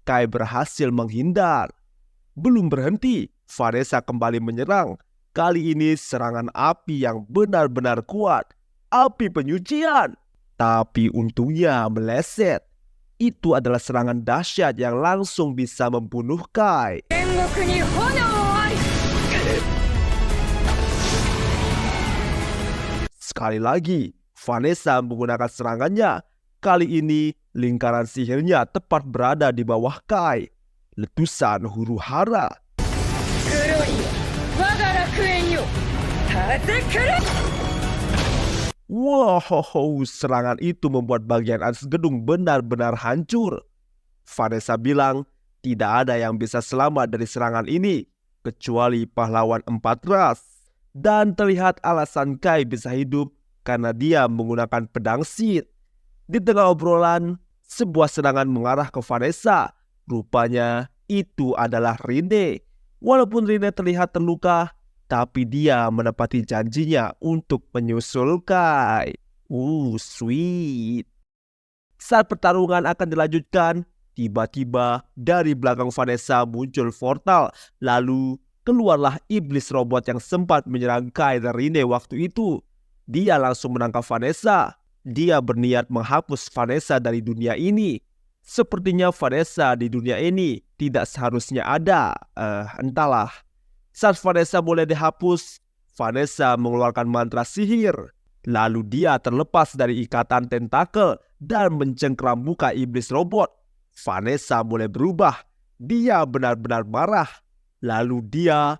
Kai berhasil menghindar. Belum berhenti, Vanessa kembali menyerang. Kali ini serangan api yang benar-benar kuat. Api penyucian. Tapi untungnya meleset. Itu adalah serangan dahsyat yang langsung bisa membunuh Kai. Sekali lagi, Vanessa menggunakan serangannya. Kali ini, lingkaran sihirnya tepat berada di bawah Kai. Letusan huru hara. Wow, serangan itu membuat bagian atas gedung benar-benar hancur. Vanessa bilang, tidak ada yang bisa selamat dari serangan ini, kecuali pahlawan 4 ras. Dan terlihat alasan Kai bisa hidup karena dia menggunakan pedang Sid. Di tengah obrolan, sebuah serangan mengarah ke Vanessa. Rupanya itu adalah Rine. Walaupun Rine terlihat terluka, tapi dia menepati janjinya untuk menyusul Kai. Sweet. Saat pertarungan akan dilanjutkan, tiba-tiba dari belakang Vanessa muncul portal. Lalu keluarlah iblis robot yang sempat menyerang Kai dan Rine waktu itu. Dia langsung menangkap Vanessa. Dia berniat menghapus Vanessa dari dunia ini. Sepertinya Vanessa di dunia ini tidak seharusnya ada. Entahlah. Saat Vanessa boleh dihapus, Vanessa mengeluarkan mantra sihir. Lalu dia terlepas dari ikatan tentakel dan mencengkram muka iblis robot. Vanessa mulai berubah. Dia benar-benar marah. Lalu dia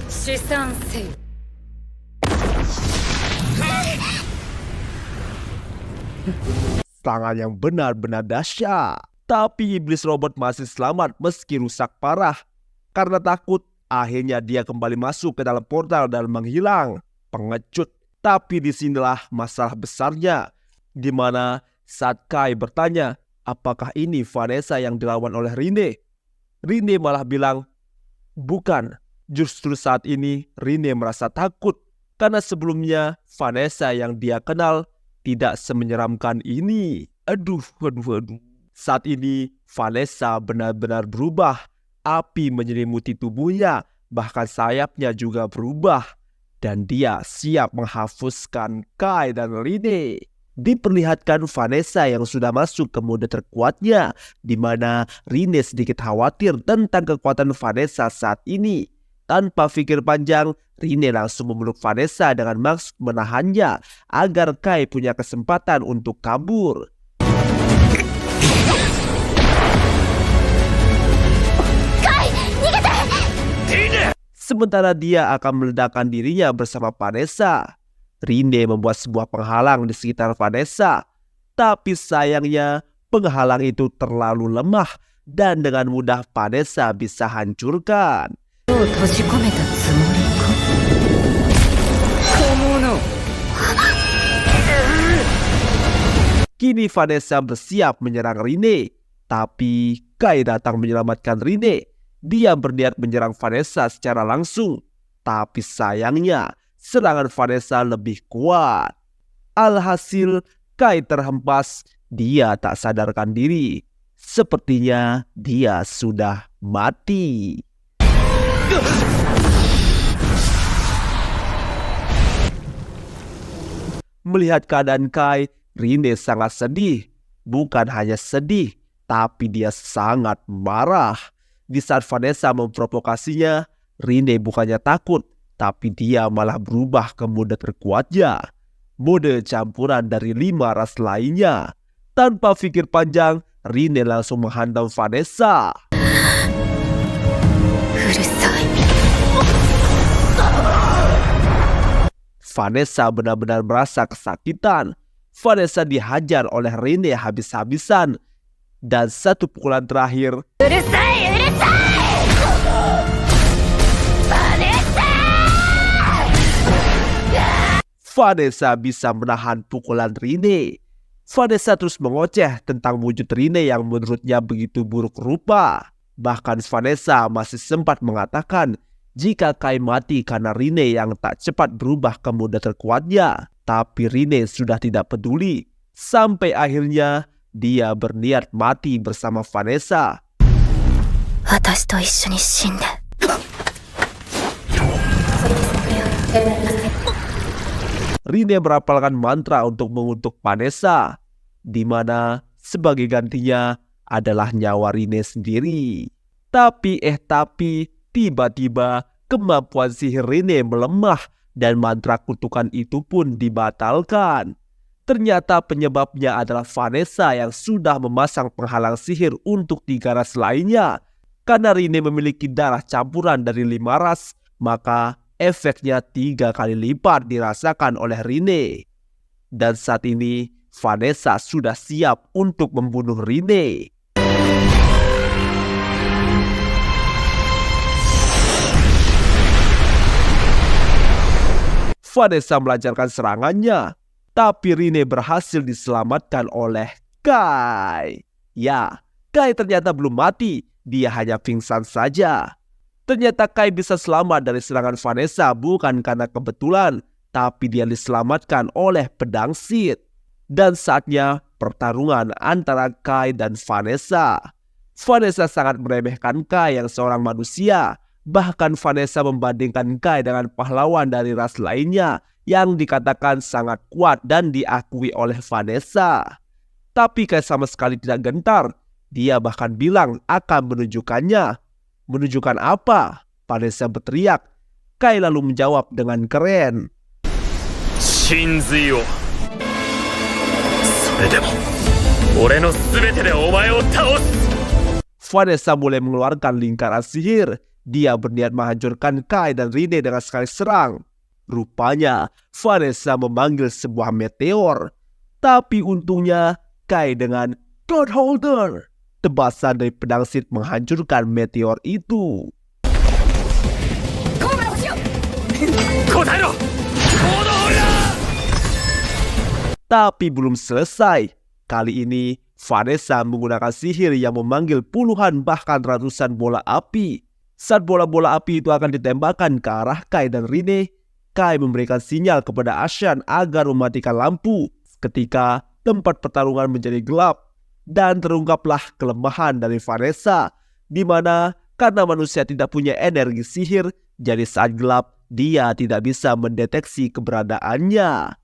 Shisansei. tangan yang benar-benar dahsyat. Tapi iblis robot masih selamat meski rusak parah. Karena takut, akhirnya dia kembali masuk ke dalam portal dan menghilang. Pengecut. Tapi disinilah masalah besarnya, di mana saat Kai bertanya, apakah ini Vanessa yang dilawan oleh Rine? Rine malah bilang, bukan. Justru saat ini Rine merasa takut, karena sebelumnya Vanessa yang dia kenal tidak semenyeramkan ini. Aduh. Saat ini Vanessa benar-benar berubah. Api menyelimuti tubuhnya, bahkan sayapnya juga berubah. Dan dia siap menghapuskan Kai dan Rine. Diperlihatkan Vanessa yang sudah masuk ke mode terkuatnya, di mana Rine sedikit khawatir tentang kekuatan Vanessa saat ini. Tanpa pikir panjang, Rine langsung memeluk Vanessa dengan maksud menahannya agar Kai punya kesempatan untuk kabur. Sementara dia akan meledakkan dirinya bersama Vanessa. Rine membuat sebuah penghalang di sekitar Vanessa. Tapi sayangnya penghalang itu terlalu lemah dan dengan mudah Vanessa bisa hancurkan. Kini Vanessa bersiap menyerang Rine. Tapi Kai datang menyelamatkan Rine. Dia berniat menyerang Vanessa secara langsung. Tapi sayangnya serangan Vanessa lebih kuat. Alhasil Kai terhempas. Dia tak sadarkan diri. Sepertinya dia sudah mati. Melihat keadaan Kai, Rine sangat sedih. Bukan hanya sedih, tapi dia sangat marah. Di saat Vanessa memprovokasinya, Rine bukannya takut, tapi dia malah berubah ke mode terkuatnya. Mode campuran dari 5 ras lainnya. Tanpa pikir panjang, Rine langsung menghantam Vanessa. Vanessa benar-benar merasa kesakitan. Vanessa dihajar oleh Rine habis-habisan. Dan satu pukulan terakhir, Vanessa bisa menahan pukulan Rine. Vanessa terus mengoceh tentang wujud Rine yang menurutnya begitu buruk rupa. Bahkan Vanessa masih sempat mengatakan jika Kai mati karena Rine yang tak cepat berubah ke mode terkuatnya. Tapi Rine sudah tidak peduli. Sampai akhirnya dia berniat mati bersama Vanessa. Rine merapalkan mantra untuk mengutuk Vanessa, di mana sebagai gantinya adalah nyawa Rine sendiri. Tapi tiba-tiba kemampuan sihir Rine melemah dan mantra kutukan itu pun dibatalkan. Ternyata penyebabnya adalah Vanessa yang sudah memasang penghalang sihir untuk 3 ras lainnya. Karena Rine memiliki darah campuran dari 5 ras, maka efeknya 3 kali lipat dirasakan oleh Rine. Dan saat ini Vanessa sudah siap untuk membunuh Rine. Vanessa melancarkan serangannya. Tapi Rine berhasil diselamatkan oleh Kai. Ya, Kai ternyata belum mati, dia hanya pingsan saja. Ternyata Kai bisa selamat dari serangan Vanessa bukan karena kebetulan, tapi dia diselamatkan oleh pedang Sith. Dan saatnya pertarungan antara Kai dan Vanessa. Vanessa sangat meremehkan Kai yang seorang manusia. Bahkan Vanessa membandingkan Kai dengan pahlawan dari ras lainnya yang dikatakan sangat kuat dan diakui oleh Vanessa. Tapi Kai sama sekali tidak gentar. Dia bahkan bilang akan menunjukkannya. Menunjukkan apa? Vanessa berteriak. Kai lalu menjawab dengan keren. 真髄をそれでも俺の全てでお前を倒す Vanessa mulai mengeluarkan lingkaran sihir. Dia berniat menghancurkan Kai dan Rine dengan sekali serang. Rupanya Vanessa memanggil sebuah meteor. Tapi untungnya Kai dengan God Holder, tebasan dari pedang Sith menghancurkan meteor itu. 答えろ Tapi belum selesai. Kali ini Vanessa menggunakan sihir yang memanggil puluhan bahkan ratusan bola api. Saat bola-bola api itu akan ditembakkan ke arah Kai dan Rine, Kai memberikan sinyal kepada Ashan agar mematikan lampu. Ketika tempat pertarungan menjadi gelap dan terungkaplah kelemahan dari Vanessa, di mana karena manusia tidak punya energi sihir, jadi saat gelap dia tidak bisa mendeteksi keberadaannya.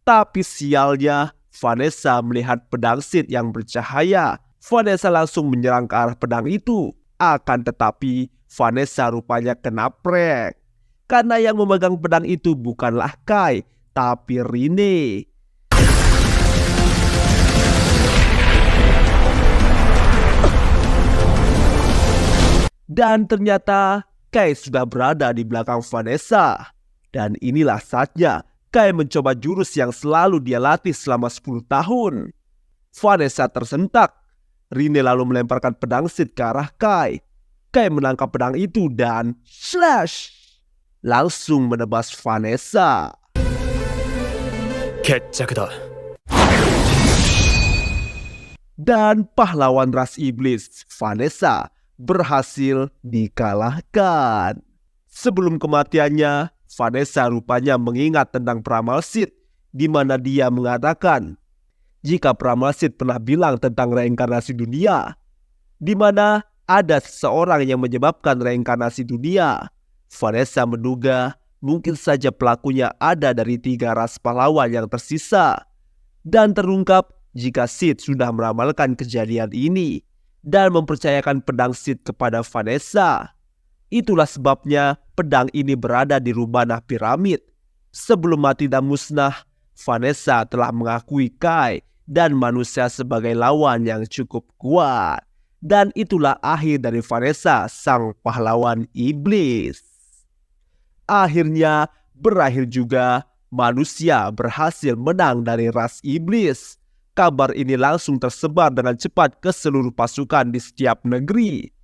Tapi sialnya, Vanessa melihat pedang Sith yang bercahaya. Vanessa langsung menyerang ke arah pedang itu. Akan tetapi Vanessa rupanya kena prank. Karena yang memegang pedang itu bukanlah Kai, tapi Rine. Dan ternyata Kai sudah berada di belakang Vanessa. Dan inilah saatnya Kai mencoba jurus yang selalu dia latih selama 10 tahun. Vanessa tersentak. Rine lalu melemparkan pedang Sith ke arah Kai. Kai menangkap pedang itu dan slash! Langsung menebas Vanessa. 決着だ Dan pahlawan ras iblis, Vanessa, berhasil dikalahkan. Sebelum kematiannya, Vanessa rupanya mengingat tentang peramal Sith, di mana dia mengatakan jika peramal Sith pernah bilang tentang reinkarnasi dunia, di mana ada seseorang yang menyebabkan reinkarnasi dunia. Vanessa menduga mungkin saja pelakunya ada dari 3 ras pahlawan yang tersisa. Dan terungkap jika Sith sudah meramalkan kejadian ini dan mempercayakan pedang Sith kepada Vanessa. Itulah sebabnya pedang ini berada di Rubanah Piramid. Sebelum mati dan musnah, Vanessa telah mengakui Kai dan manusia sebagai lawan yang cukup kuat. Dan itulah akhir dari Vanessa, sang pahlawan iblis. Akhirnya berakhir juga manusia berhasil menang dari ras iblis. Kabar ini langsung tersebar dengan cepat ke seluruh pasukan di setiap negeri.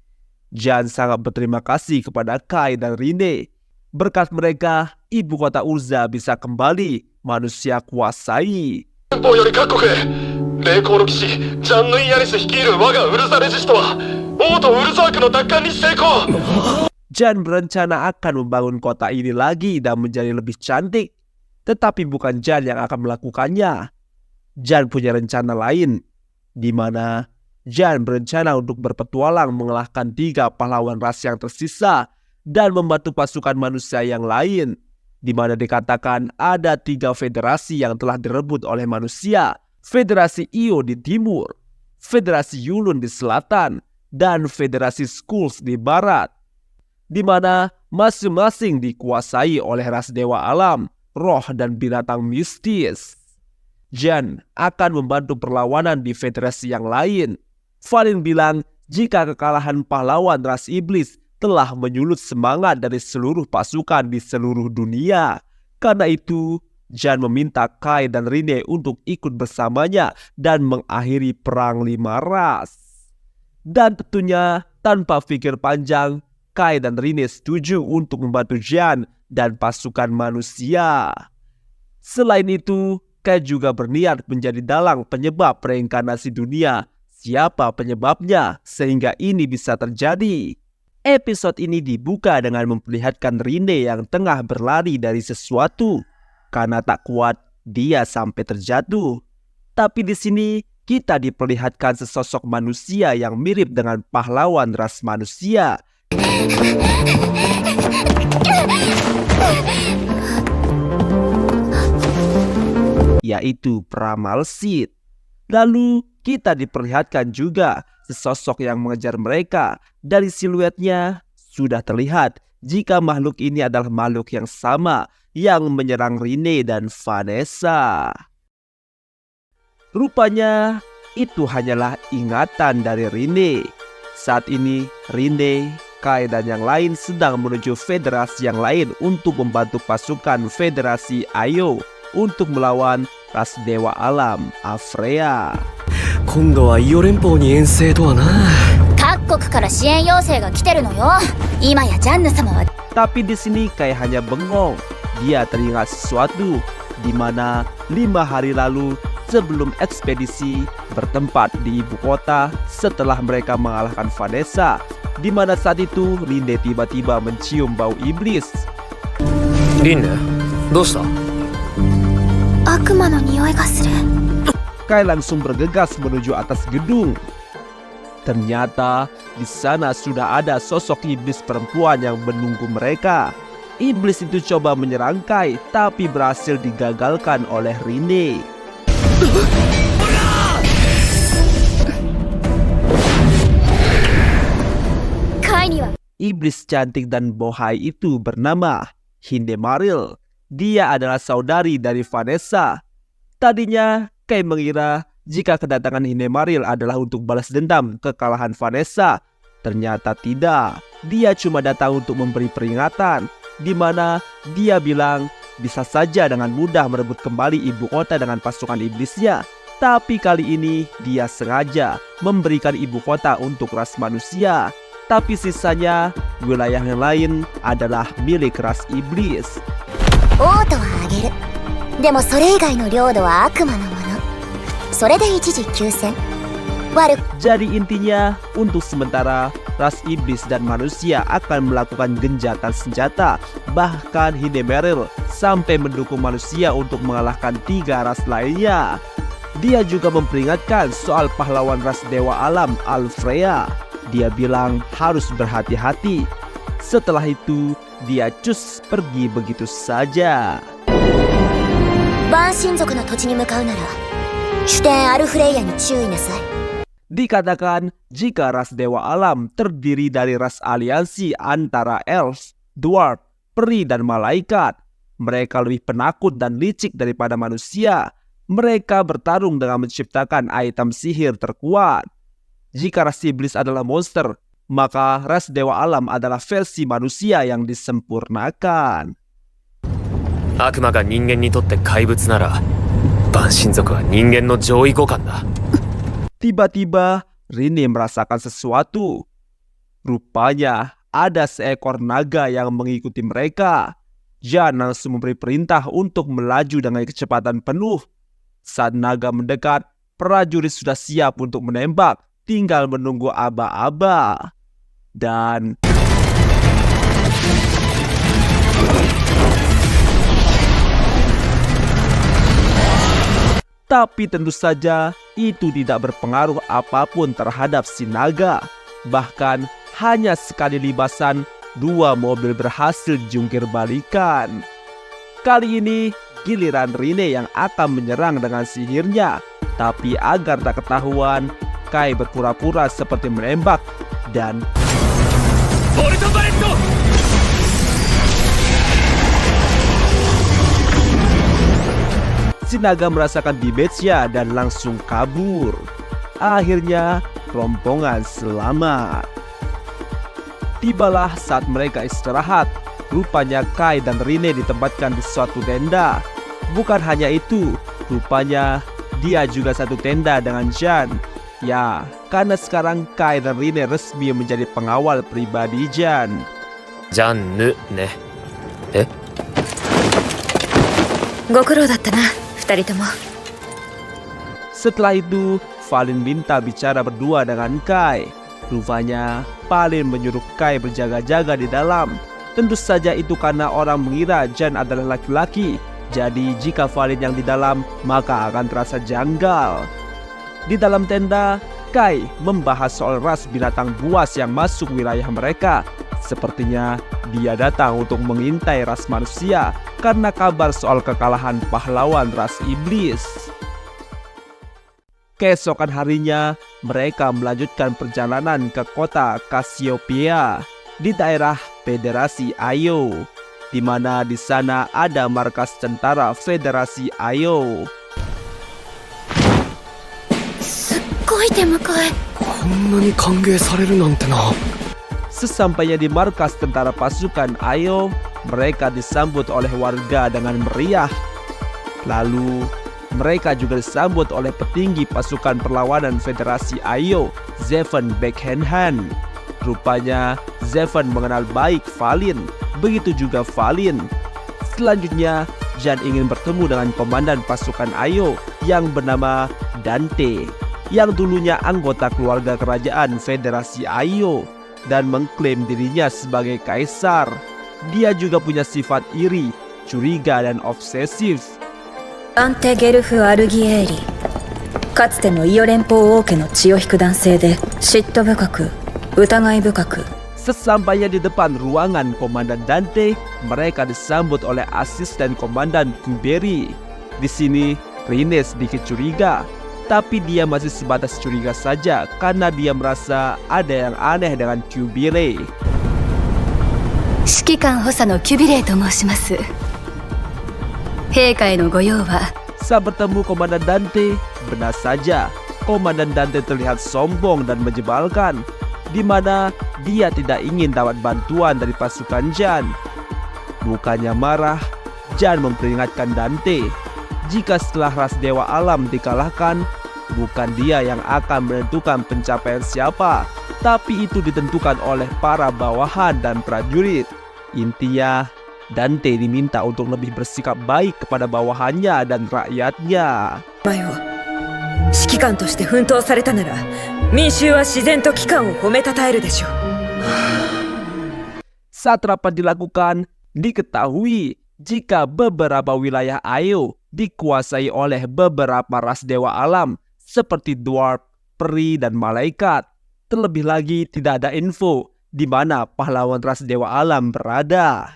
Jan sangat berterima kasih kepada Kai dan Rine. Berkat mereka, ibu kota Urza bisa kembali manusia kuasai. Jan berencana akan membangun kota ini lagi dan menjadi lebih cantik. Tetapi bukan Jan yang akan melakukannya. Jan punya rencana lain, di mana Jan berencana untuk berpetualang mengalahkan 3 pahlawan ras yang tersisa dan membantu pasukan manusia yang lain, di mana dikatakan ada 3 federasi yang telah direbut oleh manusia. Federasi Io di timur, Federasi Yulun di selatan, dan Federasi Skulls di barat, di mana masing-masing dikuasai oleh ras dewa alam, roh dan binatang mistis. Jan akan membantu perlawanan di federasi yang lain. Valin bilang jika kekalahan pahlawan ras iblis telah menyulut semangat dari seluruh pasukan di seluruh dunia. Karena itu, Jan meminta Kai dan Rine untuk ikut bersamanya dan mengakhiri perang 5 ras. Dan tentunya tanpa pikir panjang, Kai dan Rine setuju untuk membantu Jan dan pasukan manusia. Selain itu, Kai juga berniat menjadi dalang penyebab reinkarnasi dunia. Siapa penyebabnya sehingga ini bisa terjadi? Episode ini dibuka dengan memperlihatkan Rine yang tengah berlari dari sesuatu. Karena tak kuat, dia sampai terjatuh. Tapi di sini kita diperlihatkan sesosok manusia yang mirip dengan pahlawan ras manusia. Yaitu Pramalsit. Lalu kita diperlihatkan juga sesosok yang mengejar mereka. Dari siluetnya sudah terlihat jika makhluk ini adalah makhluk yang sama yang menyerang Rine dan Vanessa. Rupanya itu hanyalah ingatan dari Rine. Saat ini Rine, Kai dan yang lain sedang menuju federasi yang lain untuk membantu pasukan federasi Ayo untuk melawan ras dewa alam Afrea. 今度はイオ連邦に遠征とはな。各国から支援要請が来てるのよ。今やジャンヌ様は Tapi di sini Kai hanya bengong. Dia teringat sesuatu di mana 5 hari lalu sebelum ekspedisi bertempat di ibu kota setelah mereka mengalahkan Vanessa, di mana saat itu Rine tiba-tiba mencium bau iblis. リンネ、どうした？悪魔の匂いがする。 Kai langsung bergegas menuju atas gedung. Ternyata di sana sudah ada sosok iblis perempuan yang menunggu mereka. Iblis itu coba menyerang Kai, tapi berhasil digagalkan oleh Rine. Iblis cantik dan bohai itu bernama Hindemaril. Dia adalah saudari dari Vanessa. Tadinya Kai mengira jika kedatangan Hindemaril adalah untuk balas dendam kekalahan Vanessa. Ternyata tidak. Dia cuma datang untuk memberi peringatan, di mana dia bilang bisa saja dengan mudah merebut kembali ibu kota dengan pasukan iblisnya. Tapi kali ini dia sengaja memberikan ibu kota untuk ras manusia. Tapi sisanya, wilayah yang lain adalah milik ras iblis. 王都はあげる。でもそれ以外の領土は悪魔のもの。それで一時休戦。悪 Jadi intinya, untuk sementara, ras iblis dan manusia akan melakukan gencatan senjata. Bahkan Hindemaril sampai mendukung manusia untuk mengalahkan 3 ras lainnya. Dia juga memperingatkan soal pahlawan ras dewa alam Alfrea. Dia bilang harus berhati-hati. Setelah itu, dia cus pergi begitu saja. 万神族の土地に向かうなら主典アルフレイヤに注意なさい。 Dikatakan jika ras dewa alam terdiri dari ras aliansi antara elves, dwarf, peri dan malaikat. Mereka lebih penakut dan licik daripada manusia. Mereka bertarung dengan menciptakan item sihir terkuat. Jika ras iblis adalah monster, maka ras dewa alam adalah versi manusia yang disempurnakan. 悪魔が人間にとって怪物なら、万神族は人間の上位互換だ。 Tiba-tiba Rine merasakan sesuatu. Rupanya ada seekor naga yang mengikuti mereka. Jan langsung memberi perintah untuk melaju dengan kecepatan penuh. Saat naga mendekat, prajurit sudah siap untuk menembak. Tinggal menunggu aba-aba. Dan tapi tentu saja itu tidak berpengaruh apapun terhadap si naga. Bahkan hanya sekali libasan 2 mobil berhasil dijungkir balikan. Kali ini giliran Rine yang akan menyerang dengan sihirnya. Tapi agar tak ketahuan, Kai berpura-pura seperti menembak dan si naga merasakan damage-nya dan langsung kabur. Akhirnya rombongan selamat. Tibalah saat mereka istirahat. Rupanya Kai dan Rine ditempatkan di suatu tenda. Bukan hanya itu, rupanya dia juga satu tenda dengan Jan. Ya, karena sekarang Kai dan Rine resmi menjadi pengawal pribadi Jan. ジャンヌね。え？ご苦労だったな、二二人とも。 Setelah itu, Valin minta bicara berdua dengan Kai. Rupanya, Valin menyuruh Kai berjaga-jaga di dalam. Tentu saja itu karena orang mengira Jan adalah laki-laki. Jadi jika Valin yang di dalam, maka akan terasa janggal. Di dalam tenda, Kai membahas soal ras binatang buas yang masuk wilayah mereka. Sepertinya dia datang untuk mengintai ras manusia karena kabar soal kekalahan pahlawan ras iblis. Keesokan harinya, mereka melanjutkan perjalanan ke kota Cassiopeia di daerah Federasi Ayo, di mana di sana ada markas tentara Federasi Ayo. すっごい出迎え。こんなに歓迎されるなんてな。 Sesampainya di markas tentara pasukan Ayo, mereka disambut oleh warga dengan meriah. Lalu, mereka juga disambut oleh petinggi pasukan perlawanan Federasi Ayo, Zeven Beckhanhan. Rupanya, Zeven mengenal baik Valin, begitu juga Valin. Selanjutnya, Jan ingin bertemu dengan komandan pasukan Ayo yang bernama Dante, yang dulunya anggota keluarga kerajaan Federasi Ayo dan mengklaim dirinya sebagai kaisar. Dia juga punya sifat iri, curiga, dan obsesif. アンテ・ゲルフ・アルギエーリ。かつてのイオ連邦王家の血を引く男性で嫉妬深く疑い深く。 Sesampainya di depan ruangan Komandan Dante, mereka disambut oleh asisten Komandan Kuberi. Di sini, Rine sedikit curiga, tapi dia masih sebatas curiga saja karena dia merasa ada yang aneh dengan Kuberi. 指揮官補佐のキュビレイと申します。陛下への御用は Saat bertemu Komandan Dante, benar saja Komandan Dante terlihat sombong dan menyebalkan, di mana dia tidak ingin dapat bantuan dari pasukan Jan. Bukannya marah, Jan memperingatkan Dante, jika setelah ras dewa alam dikalahkan, bukan dia yang akan menentukan pencapaian siapa, tapi itu ditentukan oleh para bawahan dan prajurit. Intinya, Dante diminta untuk lebih bersikap baik kepada bawahannya dan rakyatnya. お前を指揮官として奮闘されたなら、民衆は自然と機関を褒めたたえるでしょう。 Saat rapat dilakukan, diketahui jika beberapa wilayah Ayo dikuasai oleh beberapa ras dewa alam seperti dwarf, peri, dan malaikat. Terlebih lagi tidak ada info di mana pahlawan ras dewa alam berada.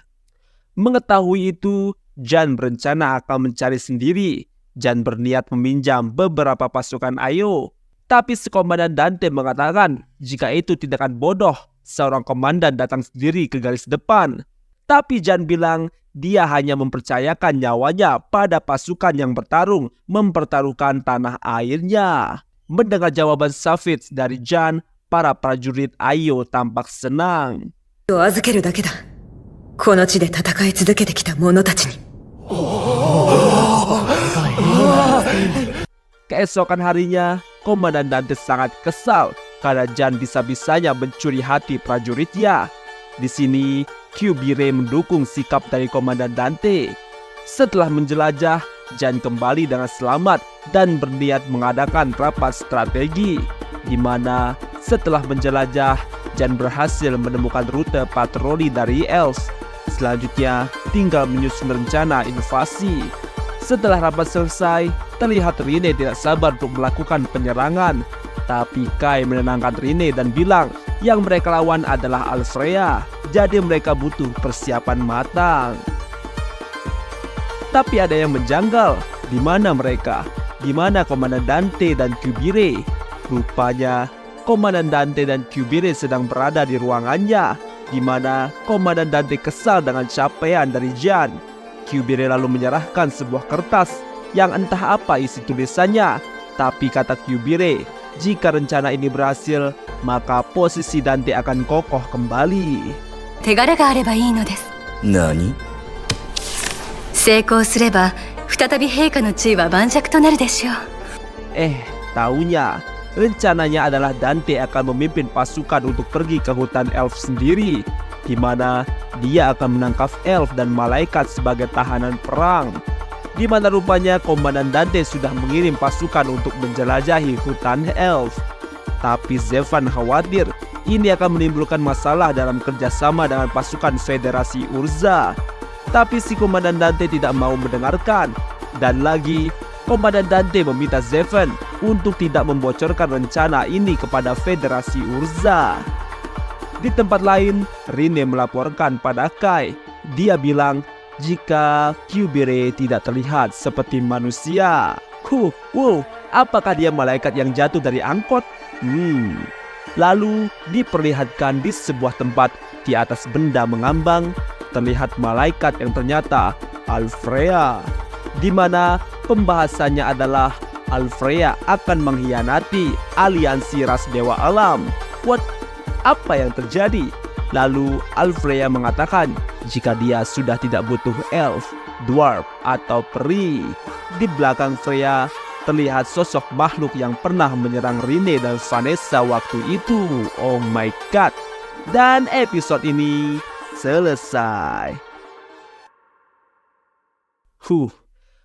Mengetahui itu, Jan berencana akan mencari sendiri. Jan berniat meminjam beberapa pasukan Ayo. Tapi si Komandan Dante mengatakan jika itu tindakan bodoh, seorang komandan datang sendiri ke garis depan. Tapi Jan bilang dia hanya mempercayakan nyawanya pada pasukan yang bertarung mempertaruhkan tanah airnya. Mendengar jawaban Savage dari Jan, para prajurit Ayo tampak senang. を預けるだけだ。この地で戦い続けてきた者たちに。 Keesokan harinya, Komandan Dante sangat kesal karena Jan bisa-bisanya mencuri hati prajuritnya. Di sini, Kubire mendukung sikap dari Komandan Dante. Setelah menjelajah, Jan kembali dengan selamat dan berniat mengadakan rapat strategi, di mana setelah menjelajah, Jan berhasil menemukan rute patroli dari Elves. Selanjutnya, tinggal menyusun rencana invasi. Setelah rapat selesai, terlihat Rine tidak sabar untuk melakukan penyerangan. Tapi Kai menenangkan Rine dan bilang yang mereka lawan adalah Alfrea, jadi mereka butuh persiapan matang. Tapi ada yang menjanggal, di mana mereka? Di mana Komandan Dante dan Kubire? Rupanya, Komandan Dante dan Kubire sedang berada di ruangannya, di mana Komandan Dante kesal dengan capaian dari Jan. Kubire lalu menyerahkan sebuah kertas yang entah apa isi tulisannya. Tapi kata Kubire, jika rencana ini berhasil, maka posisi Dante akan kokoh kembali. 手柄があればいいのです。何？成功すれば再び陛下の地位は盤石となるでしょう。 Taunya rencananya adalah Dante akan memimpin pasukan untuk pergi ke hutan elf sendiri, di mana dia akan menangkap elf dan malaikat sebagai tahanan perang. di mana rupanya Komandan Dante sudah mengirim pasukan untuk menjelajahi hutan elf. Tapi Zevan khawatir ini akan menimbulkan masalah dalam kerjasama dengan pasukan Federasi Urza. Tapi si Komandan Dante tidak mau mendengarkan. Dan lagi, Komandan Dante meminta Zevan untuk tidak membocorkan rencana ini kepada Federasi Urza. Di tempat lain, Rinne melaporkan pada Kai. Dia bilang jika Kyubire tidak terlihat seperti manusia. Wow, apakah dia malaikat yang jatuh dari angkot? Lalu diperlihatkan di sebuah tempat di atas benda mengambang, terlihat malaikat yang ternyata Alfrea, di mana pembahasannya adalah Alfrea akan mengkhianati aliansi ras dewa alam. What? Apa yang terjadi? Lalu Alfrea mengatakan jika dia sudah tidak butuh elf, dwarf, atau peri. Di belakang Freya terlihat sosok makhluk yang pernah menyerang Rinne dan Vanessa waktu itu. Oh my god. Dan episode ini selesai.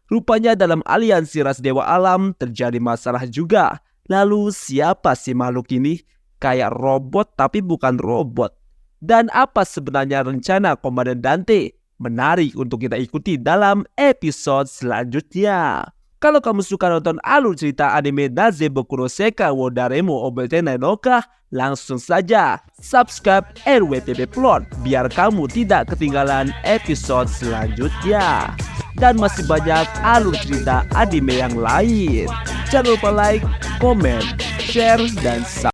Rupanya dalam aliansi ras dewa alam terjadi masalah juga. Lalu siapa sih makhluk ini? Kayak robot tapi bukan robot. Dan apa sebenarnya rencana Komandan Dante? Menarik untuk kita ikuti dalam episode selanjutnya. Kalau kamu suka nonton alur cerita anime Nazeboku no Sekai wo Daremo Obetenai no Ka, langsung saja subscribe RWPB Plot biar kamu tidak ketinggalan episode selanjutnya. Dan masih banyak alur cerita anime yang lain. Jangan lupa like, komen, share, dan subscribe.